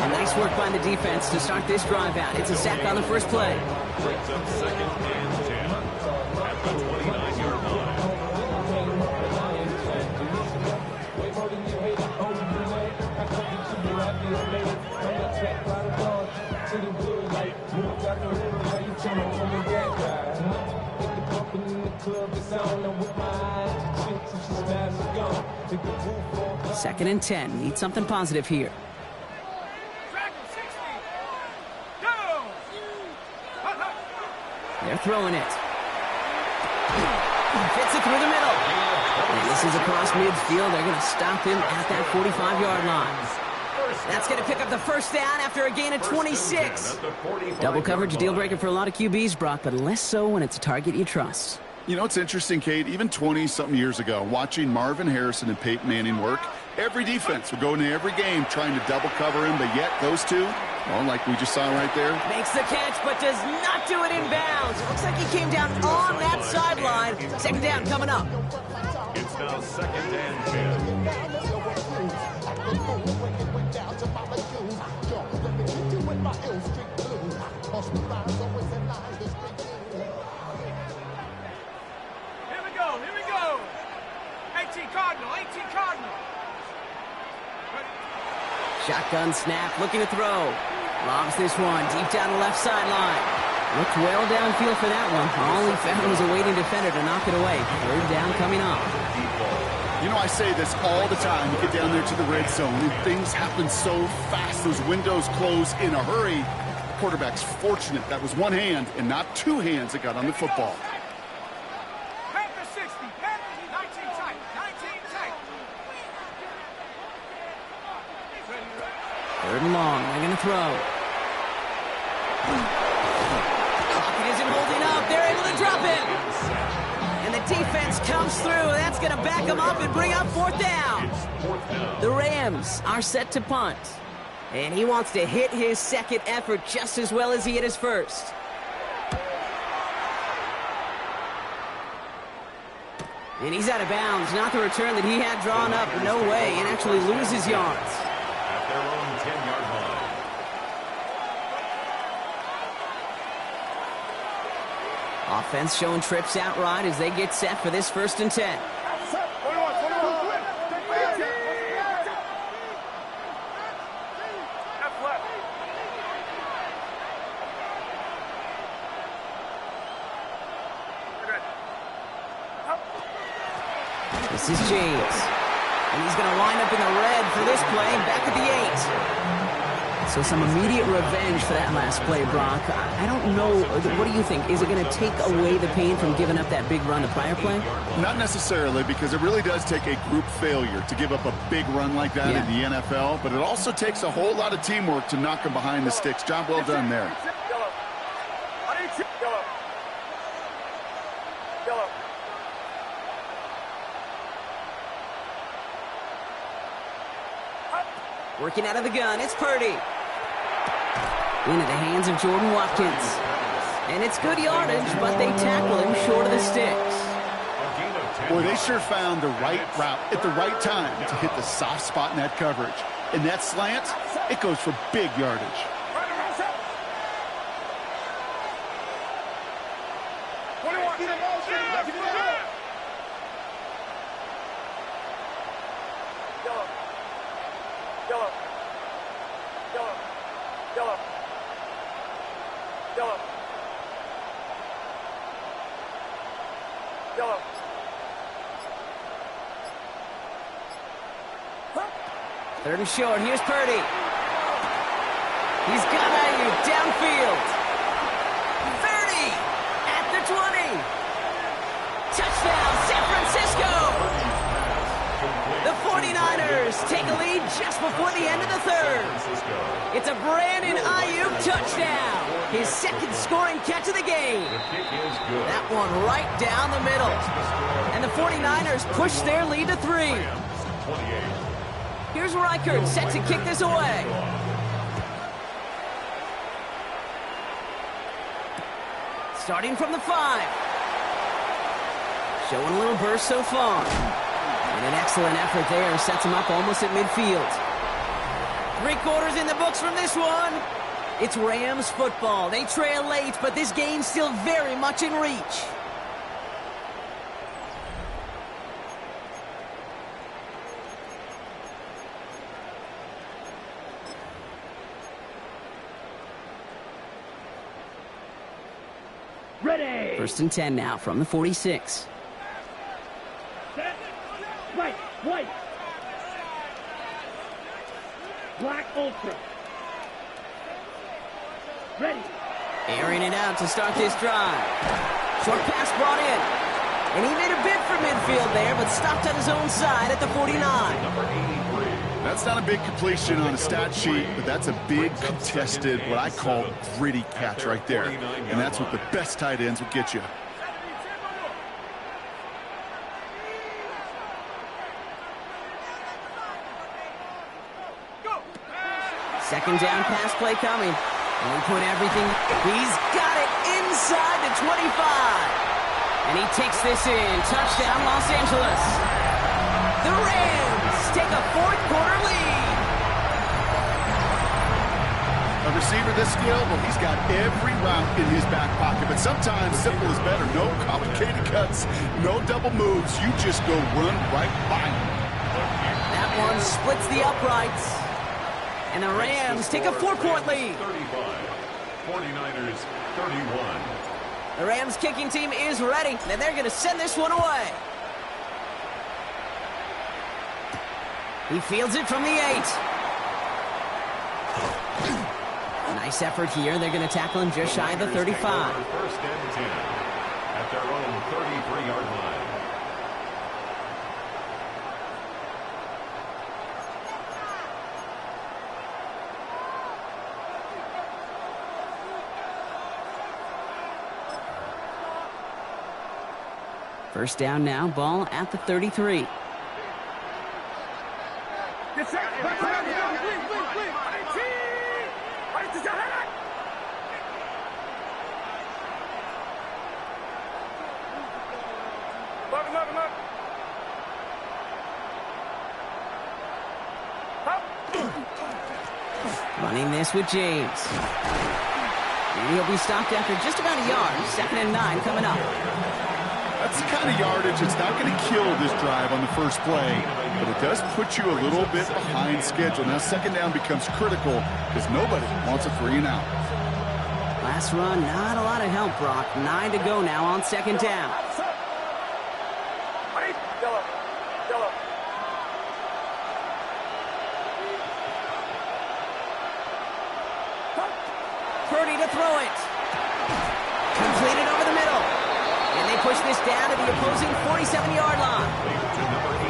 And nice work by the defense to start this drive out. It's a sack on the first play. Brings up 2nd and 10 at the 29-yard line. Second and 10. Need something positive here. They're throwing it. Fits it through the middle. And this is across midfield. They're going to stop him at that 45-yard line. That's going to pick up the first down after a gain of 26. Double coverage, a deal breaker for a lot of QBs, Brock, but less so when it's a target you trust. You know, it's interesting, Kate, even 20-something years ago, watching Marvin Harrison and Peyton Manning work, every defense would go into every game trying to double cover him, but yet those two, well, like we just saw right there. Makes the catch, but does not do it in bounds. Looks like he came down on that sideline. Second down coming up. It's now 2nd and 10. Here we go. 18 Cardinal. Shotgun snap, looking to throw. Lobs this one deep down the left sideline. Looked well downfield for that one. All he found was a waiting defender to knock it away. 3rd down coming up. You know, I say this all the time. You get down there to the red zone, and things happen so fast. Those windows close in a hurry. Quarterback's fortunate that was one hand and not two hands that got on the football. Panther 60. Panther 19 tight. 19 tight. 3rd and long. They're going to throw. Pocket isn't holding up. They're able to drop it. And the defense comes through. That's going to back them up and bring up 4th down. The Rams are set to punt. And he wants to hit his second effort just as well as he hit his first. And he's out of bounds. Not the return that he had drawn up. No way. And actually loses yards. At their own 10-yard line. Offense showing trips outright as they get set for this 1st and 10. This is James. And he's going to line up in the red for this play, back at the 8. So some immediate revenge for that last play, Brock. I don't know. What do you think? Is it going to take away the pain from giving up that big run the prior play? Not necessarily, because it really does take a group failure to give up a big run like that in the NFL, but it also takes a whole lot of teamwork to knock them behind the sticks. Job well done there. Working out of the gun, it's Purdy. Into the hands of Jordan Watkins. And it's good yardage, but they tackle him short of the sticks. Boy, they sure found the right route at the right time to hit the soft spot in that coverage. And that slant, it goes for big yardage. Third and short. Here's Purdy. He's got Ayuk downfield. 30 at the 20. Touchdown, San Francisco. The 49ers 49ers take a lead just before the end of the third. It's a Brandon Ayuk touchdown. His second scoring catch of the game. That one right down the middle. And the 49ers push their lead to 3. Here's Reichert set to kick this away. Starting from the 5. Showing a little burst so far. And an excellent effort there sets him up almost at midfield. 3 quarters in the books from this one. It's Rams football. They trail late, but this game's still very much in reach. Ready. 1st and 10 now from the 46. Set. Right. White. Black Ultra. Ready. Airing it out to start this drive. Short pass brought in. And he made a bid for midfield there, but stopped on his own side at the 49. That's not a big completion on a stat sheet, but that's a big contested, what I call gritty catch right there. And that's what the best tight ends will get you. Second down pass play coming. And he put everything. He's got it inside the 25. And he takes this in. Touchdown, Los Angeles. The Rams take a 4th quarter lead. A receiver this skilled, well, he's got every route in his back pocket. But sometimes simple is better. No complicated cuts, no double moves. You just go run right by him. That one splits the uprights. And the Rams take a 4-point lead. 49ers 31. The Rams kicking team is ready, and they're going to send this one away. He fields it from the 8. Nice effort here. They're going to tackle him just shy of the 35. 1st and 10 at their own 33-yard line. First down now, ball at the 33. Get set. Running this with James. And he'll be stopped after just about a yard. 2nd and 9 coming up. That's the kind of yardage that's not going to kill this drive on the first play, but it does put you a little bit behind schedule. Now 2nd down becomes critical because nobody wants a 3 and out. Last run, not a lot of help, Brock. 9 to go now on 2nd down. Purdy to throw it. Completed over the middle. And they push this down to the opposing 47-yard line.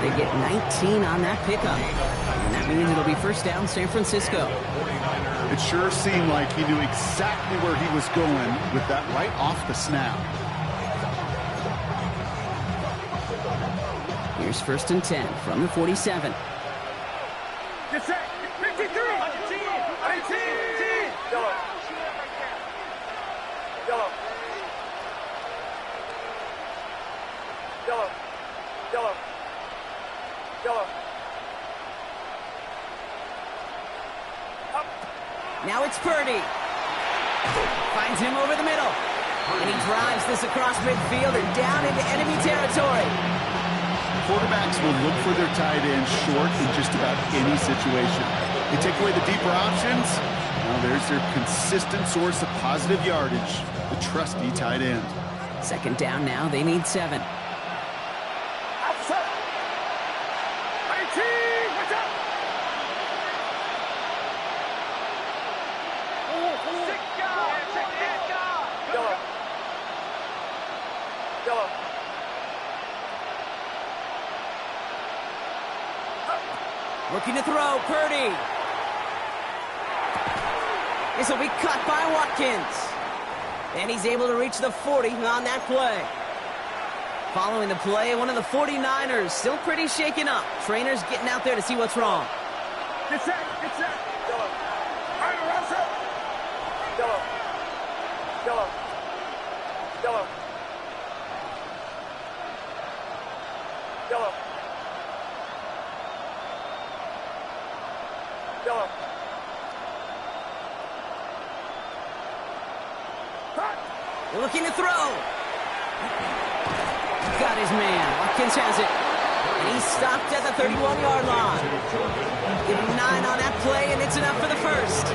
They get 19 on that pickup. And that means it'll be 1st down San Francisco. It sure seemed like he knew exactly where he was going with that right off the snap. Here's 1st and 10 from the 47. Get set. 53. 18. Yellow. Yellow. Yellow. Yellow. Yellow. Up. Now it's Purdy. Finds him over the middle. And he drives this across midfield and down into enemy territory. Quarterbacks will look for their tight end short in just about any situation. They take away the deeper options. Now there's their consistent source of positive yardage, the trusty tight end. 2nd down now, they need 7. Outside. 18. Watch out. Yellow. Yellow. Looking to throw, Purdy. This will be caught by Watkins. And he's able to reach the 40 on that play. Following the play, one of the 49ers still pretty shaken up. Trainers getting out there to see what's wrong. Get set. Yellow. All right, around set. Yellow. Yellow. Yellow. Yellow. Yellow. They're looking to throw. Got his man. Watkins has it. And he's stopped at the 31-yard line. Give him 9 on that play, and it's enough for the first.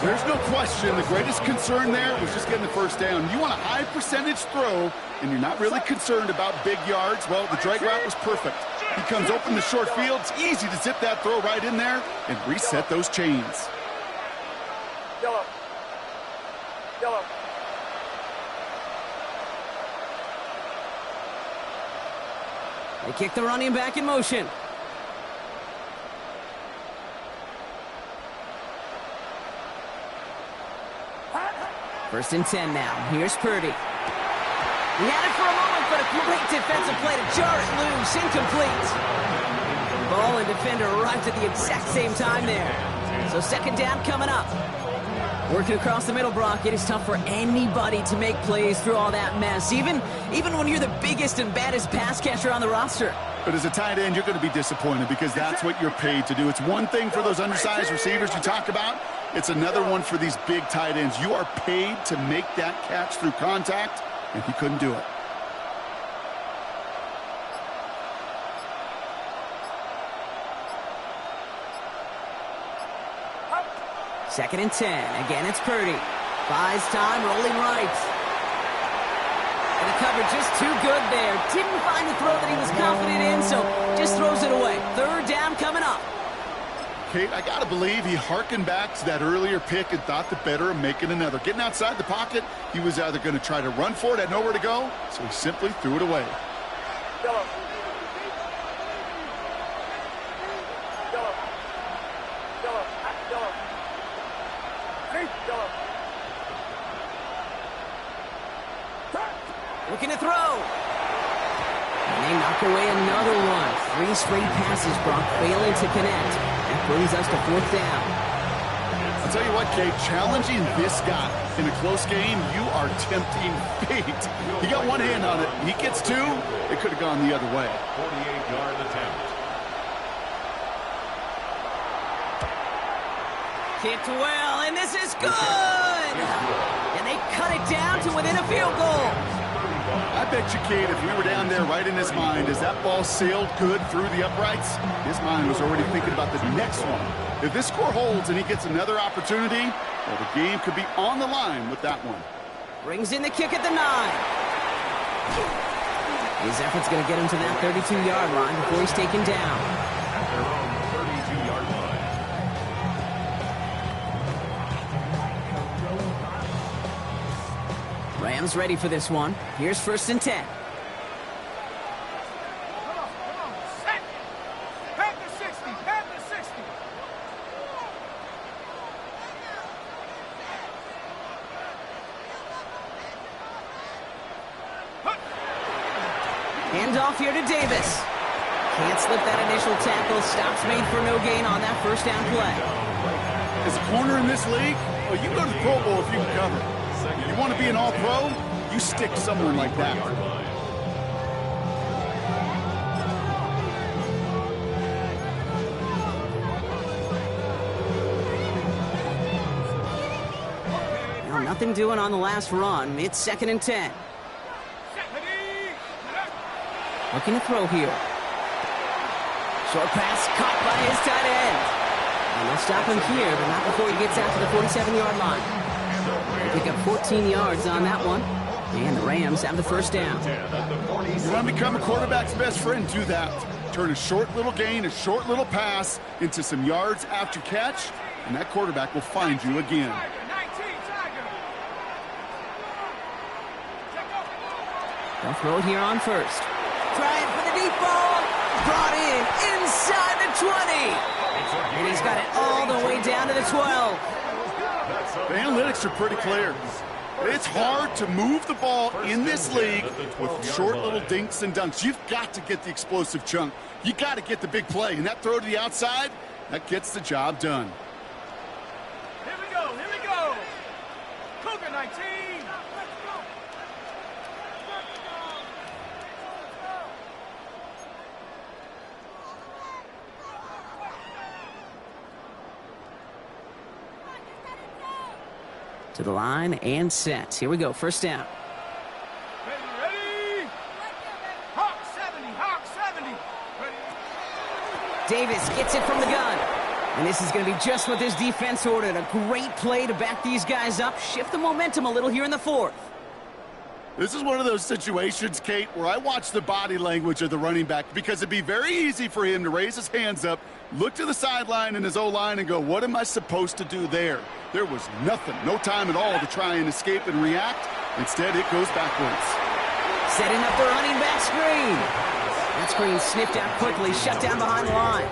There's no question. The greatest concern there was just getting the first down. You want a high percentage throw, and you're not really concerned about big yards. Well, the drag route was perfect. He comes open the short field. It's easy to zip that throw right in there and reset those chains. Yellow. Yellow. They kick the running back in motion. First and 10 now. Here's Purdy. He had it for a moment, but a great defensive play to jar it loose. Incomplete. Ball and defender arrived at the exact same time there. So second down coming up. Working across the middle, Brock, it is tough for anybody to make plays through all that mess, even when you're the biggest and baddest pass catcher on the roster. But as a tight end, you're going to be disappointed because that's what you're paid to do. It's one thing for those undersized receivers you talk about. It's another one for these big tight ends. You are paid to make that catch through contact, and he couldn't do it. Second and 10. Again, it's Purdy. Buys time, rolling right. And the coverage just too good there. Didn't find the throw that he was confident in, so just throws it away. Third down coming up. Kate, I got to believe he hearkened back to that earlier pick and thought the better of making another. Getting outside the pocket, he was either going to try to run for it, had nowhere to go, so he simply threw it away. Yellow. Yellow. Yellow. Yellow. Yellow. Looking to throw. And they knock away another one. 3 straight passes, Brock, failing to connect. That brings us to fourth down. I'll tell you what, Kate, challenging this guy in a close game, you are tempting fate. He got one hand on it. He gets 2. It could have gone the other way. 48-yard attempt. Kicked well, and this is good! And they cut it down to within a field goal. I bet you, Kate, if we were down there right in his mind, as that ball sailed good through the uprights, his mind was already thinking about the next one. If this score holds and he gets another opportunity, well, the game could be on the line with that one. Brings in the kick at the 9. His effort's going to get him to that 32-yard line before he's taken down. At their own 32-yard line. Rams ready for this one. Here's first and 10. Come on. Set. Back to 60. Back to 60. Handoff here to Davis. Can't slip that initial tackle. Stops made for no gain on that first down play. As a corner in this league, well, you go to the Pro Bowl if you can cover. You want to be an all-pro? You stick someone like that. Now, nothing doing on the last run. It's second and 10. Looking to throw here. Short pass caught by his tight end. And they'll stop him here, but not before he gets out to the 47-yard line. They pick up 14 yards on that one. And the Rams have the first down. You want to become a quarterback's best friend, do that. Turn a short little gain, a short little pass into some yards after catch, and that quarterback will find you again. They'll throw it here on first. Trying for the deep ball. Brought in inside the 20. And he's got it all the way down to the 12. The analytics are pretty clear. It's hard to move the ball in this league with short little dinks and dunks. You've got to get the explosive chunk. You got to get the big play. And that throw to the outside, that gets the job done. Here we go, here we go. Cougar 19. To the line and set. Here we go, first down. Ready? Hawk 70, Hawk 70. Ready? Davis gets it from the gun. And this is going to be just what this defense ordered. A great play to back these guys up. Shift the momentum a little here in the fourth. This is one of those situations, Kate, where I watch the body language of the running back because it'd be very easy for him to raise his hands up, look to the sideline and his O-line and go, what am I supposed to do there? There was nothing, no time at all to try and escape and react. Instead, it goes backwards. Setting up the running back screen. That screen sniffed out quickly, shut down behind the line.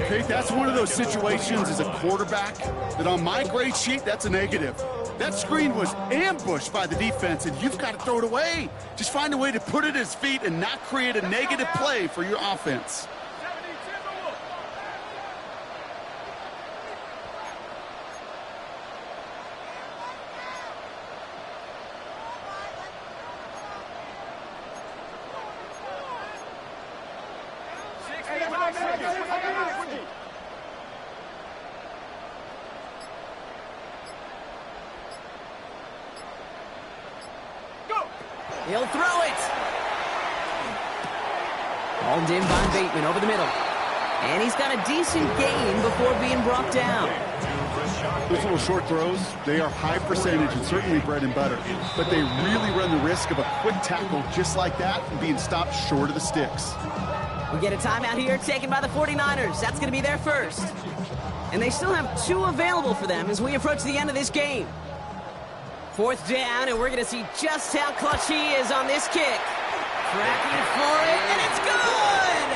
Kate, that's one of those situations as a quarterback that on my grade sheet, that's a negative. That screen was ambushed by the defense, and you've got to throw it away. Just find a way to put it at his feet and not create a negative play for your offense. 70. He'll throw it. Hauled in by Bateman over the middle. And he's got a decent gain before being brought down. Those little short throws, they are high percentage and certainly bread and butter. But they really run the risk of a quick tackle just like that and being stopped short of the sticks. We get a timeout here taken by the 49ers. That's going to be their first. And they still have 2 available for them as we approach the end of this game. 4th down, and we're going to see just how clutch he is on this kick. Tracking for it, and it's good!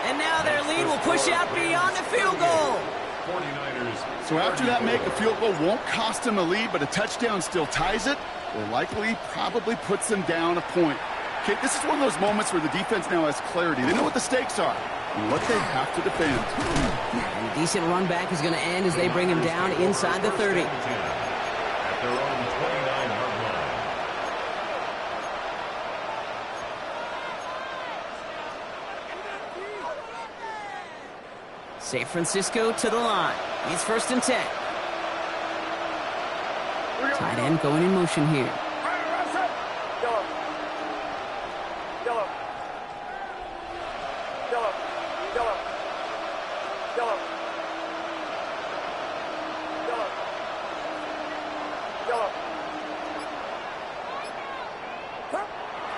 And now their lead will push out beyond the field goal. 49ers. So after that make, a field goal won't cost them a lead, but a touchdown still ties it, or likely probably puts them down a point. Okay, this is one of those moments where the defense now has clarity. They know what the stakes are and what they have to defend. And a decent run back is going to end as they bring him down inside the 30. At their own 29-yard line. San Francisco to the line. It's 1st and 10. Tight end going in motion here.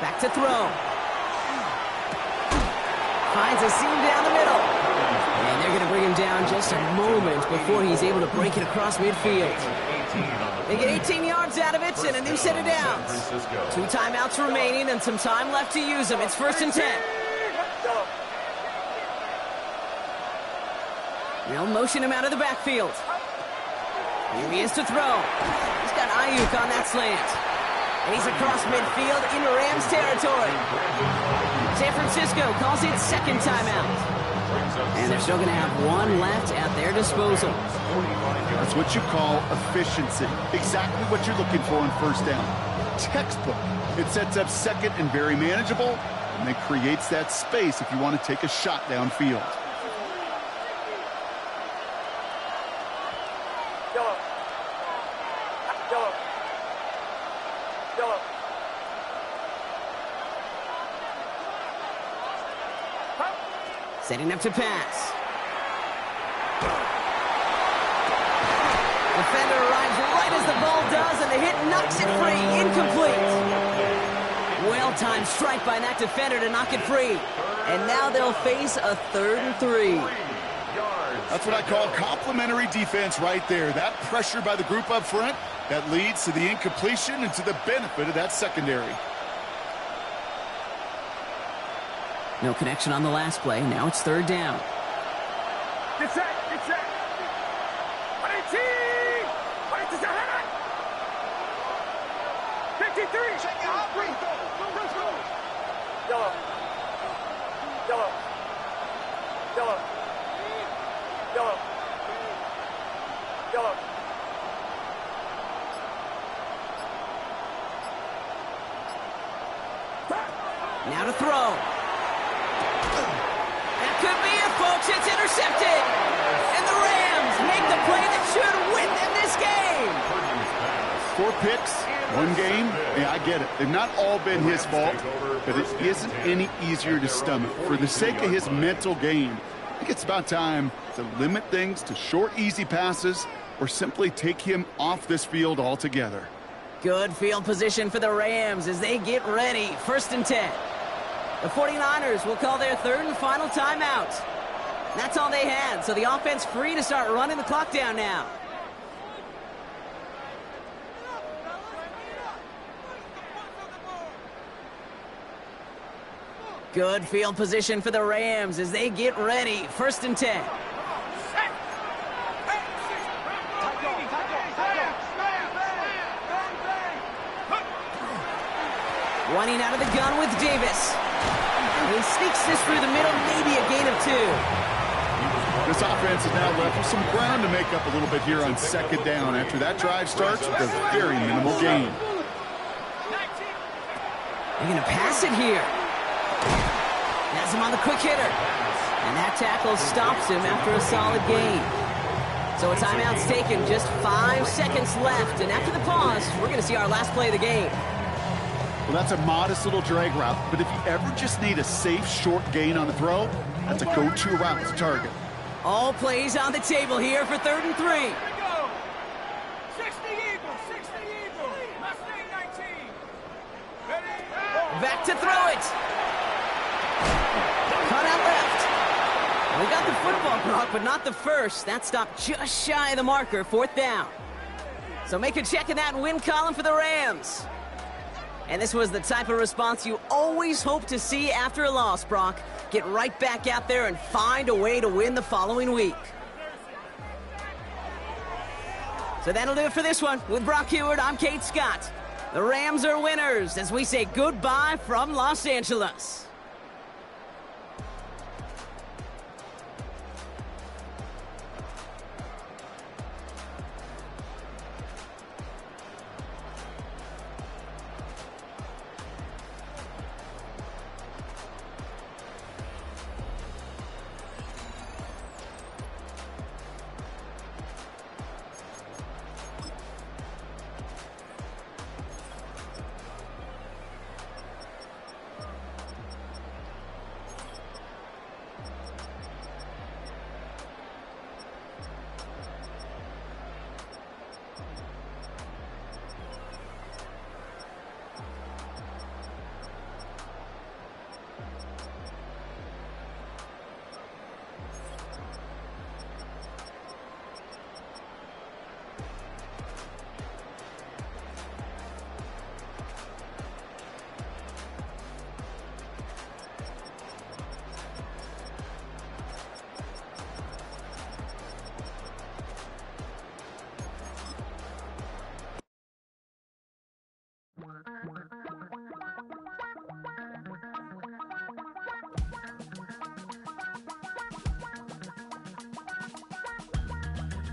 Back to throw. Finds a seam down the middle. And they're going to bring him down just a moment before he's able to break it across midfield. They get 18 yards out of it and a new set of downs. 2 timeouts remaining and some time left to use them. It's 1st and 10. They'll motion him out of the backfield. Here he is to throw. He's got Ayuk on that slant. And he's across midfield into Rams territory. San Francisco calls it 2nd timeout. And they're still going to have 1 left at their disposal. That's what you call efficiency. Exactly what you're looking for on 1st down. Textbook. It sets up 2nd and very manageable, and then creates that space if you want to take a shot downfield. Setting up to pass. Defender arrives right as the ball does, and the hit knocks it free. Incomplete. Well-timed strike by that defender to knock it free. And now they'll face a 3rd and 3. That's what I call complimentary defense right there. That pressure by the group up front, that leads to the incompletion and to the benefit of that secondary. No connection on the last play. Now it's 3rd down. Get set, get set. 53. Check it out. Free throw. Yellow. Yellow. Yellow. Yellow. Yellow. Now to throw. That could be it, folks. It's intercepted. And the Rams make the play that should win them this game. 4 picks, 1 game. Yeah, I get it. They've not all been his fault, but it isn't any easier to stomach. For the sake of his mental game, I think it's about time to limit things to short, easy passes or simply take him off this field altogether. Good field position for the Rams as they get ready. 1st and 10. The 49ers will call their 3rd and final timeout. That's all they had, so the offense free to start running the clock down now. Good field position for the Rams as they get ready. 1st and 10. Running out of the gun with Davis. He sneaks this through the middle, maybe a gain of 2. This offense is now left with some ground to make up a little bit here on 2nd down after that drive starts with a very minimal gain. They're going to pass it here. Has him on the quick hitter. And that tackle stops him after a solid gain. So a timeout's taken, just 5 seconds left. And after the pause, we're going to see our last play of the game. Well, that's a modest little drag route, but if you ever just need a safe, short gain on the throw, that's a go-to route to target. All plays on the table here for 3rd and 3. Here we go. 60 Eagles, 60 Eagles. Mustang 19. Ready? Back to throw it. Cut out left. We got the football, Brock, but not the first. That stopped just shy of the marker, 4th down. So make a check in that win column for the Rams. And this was the type of response you always hope to see after a loss, Brock. Get right back out there and find a way to win the following week. So that'll do it for this one. With Brock Heward, I'm Kate Scott. The Rams are winners as we say goodbye from Los Angeles.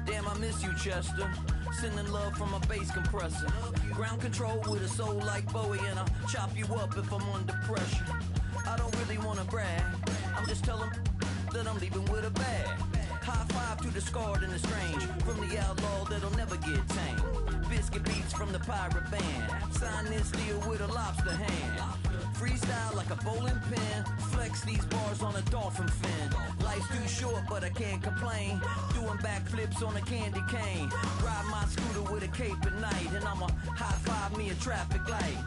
Damn, I miss you, Chester. Sending love from a bass compressor. Ground control with a soul like Bowie, and I'll chop you up if I'm under pressure. I don't really wanna brag. I'm just telling that I'm leaving with a bag. High five to the scarred and the strange. From the outlaw that'll never get tamed. Biscuit beats from the pirate band. Sign this deal with a lobster hand. Freestyle like a bowling pin. Flex these bars on a dolphin fin. Life's too short, but I can't complain. Doing backflips on a candy cane. Ride my scooter with a cape at night. And I'ma high five me a traffic light.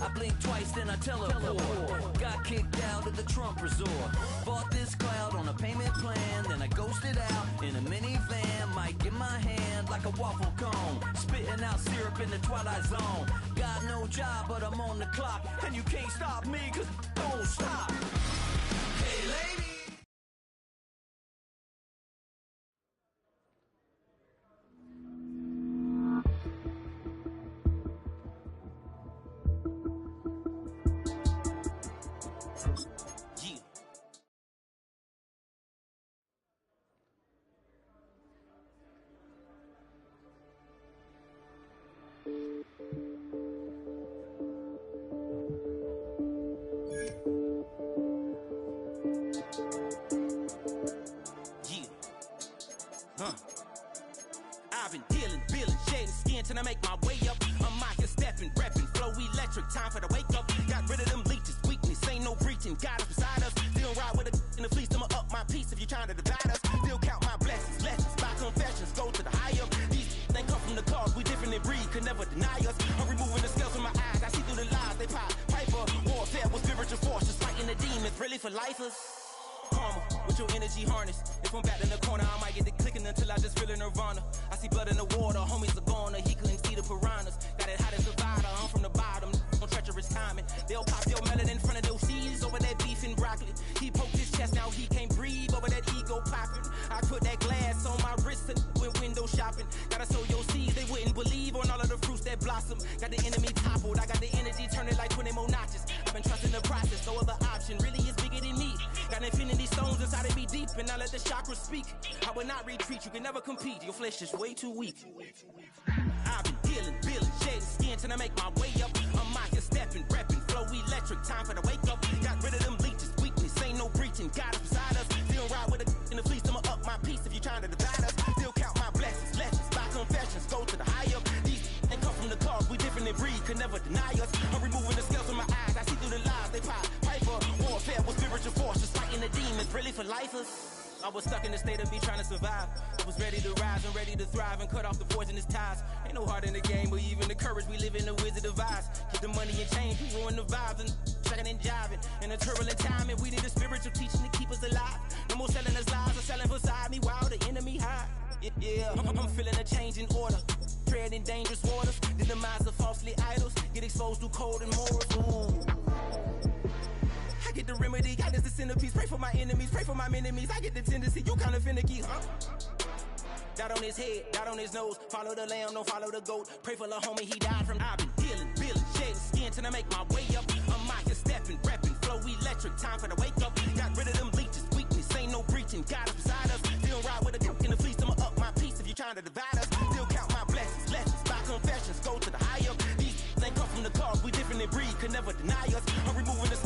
I blink twice, then I teleport. Got kicked out of the Trump resort. Bought this cloud on a payment plan. Then I ghosted out in a minivan. Mic in my hand like a waffle cone. Spitting out syrup in the twilight zone. Got no job, but I'm on the clock. And you can't stop me, cause don't stop. Hey, lady. I've been dealing, feeling, shedding skin till I make my way up. I'm mocking, stepping, repping, flow electric, time for the wake up. Got rid of them leeches, weakness, ain't no preaching, God is beside us. Still ride with a in the fleece, I'ma up my piece if you're trying to divide us. Still count my blessings, lessons, by confessions, go to the high up. These they come from the cause, we different in breed, could never deny us. I'm removing the scales from my eyes, I see through the lies, they pop, piper. Warfare with spiritual force, just fighting the demons, really for lifers. Karma, with your energy harness. If I'm back in the corner, I might get the clicking until I just feel a nirvana. I see blood in the water, homies are gone, he couldn't see the piranhas. Got it hot as a vital, I'm from the bottom, on treacherous timing. They'll pop your melon in front of those seeds over that beef and broccoli. He poked his chest, now he can't breathe over that ego popping. I put that glass on my wrist and went window shopping. Gotta sow your seeds, they wouldn't believe on all of the fruits that blossom. Got the enemy toppled, I got the energy turning like 20 more notches. I've been trusting the process, no other option really is bigger than me. Got infinity stones inside of me deep, and I let the chakras speak. I will not retreat, you can never compete, your flesh is way too weak. I've been dealing, feeling, shedding skin till I make my way up. I'm mocking, stepping, repping, flow electric, time for the wake up. Got rid of them leeches, weakness, ain't no preaching, God is beside us. Still ride with a in the fleece, I'ma up my piece if you're trying to divide us. Still count my blessings, lessons, by confessions, go to the high up. These they come from the cause, we different in breed, could never deny us. I'm removing the scales from my eyes, I see through the lies, they pop, piper. Warfare with spiritual force, just fighting the demons, really for lifers. I was stuck in the state of me trying to survive. I was ready to rise and ready to thrive and cut off the poisonous ties. Ain't no heart in the game, but even the courage we live in the wizard of Oz. Get the money and change, we ruin the vibes and checking and jiving. In a turbulent time, and we need a spiritual teaching to keep us alive. No more selling us lies or selling beside me while the enemy hide. Yeah, I'm feeling a change in order. Treading dangerous waters, the demise of falsely idols. Get exposed to cold and morals. Ooh. I get the remedy, God is the centerpiece. Pray for my enemies, pray for my enemies. I get the tendency, you kinda finicky, huh? Dot on his head, dot on his nose. Follow the lamb, don't follow the goat. Pray for the homie, he died from. I've been dealing, feeling, shedding skin till I make my way up. I'm mocking, stepping, repping, flow electric, time for the wake up. Got rid of them leeches, weakness, ain't no preaching, God is beside us. Still ride with a cook in the fleece, I'ma up my piece if you're trying to divide us. Still count my blessings, lessons, by confessions, go to the high up. These ain't come from the cause, we different in breed, could never deny us. I'm removing the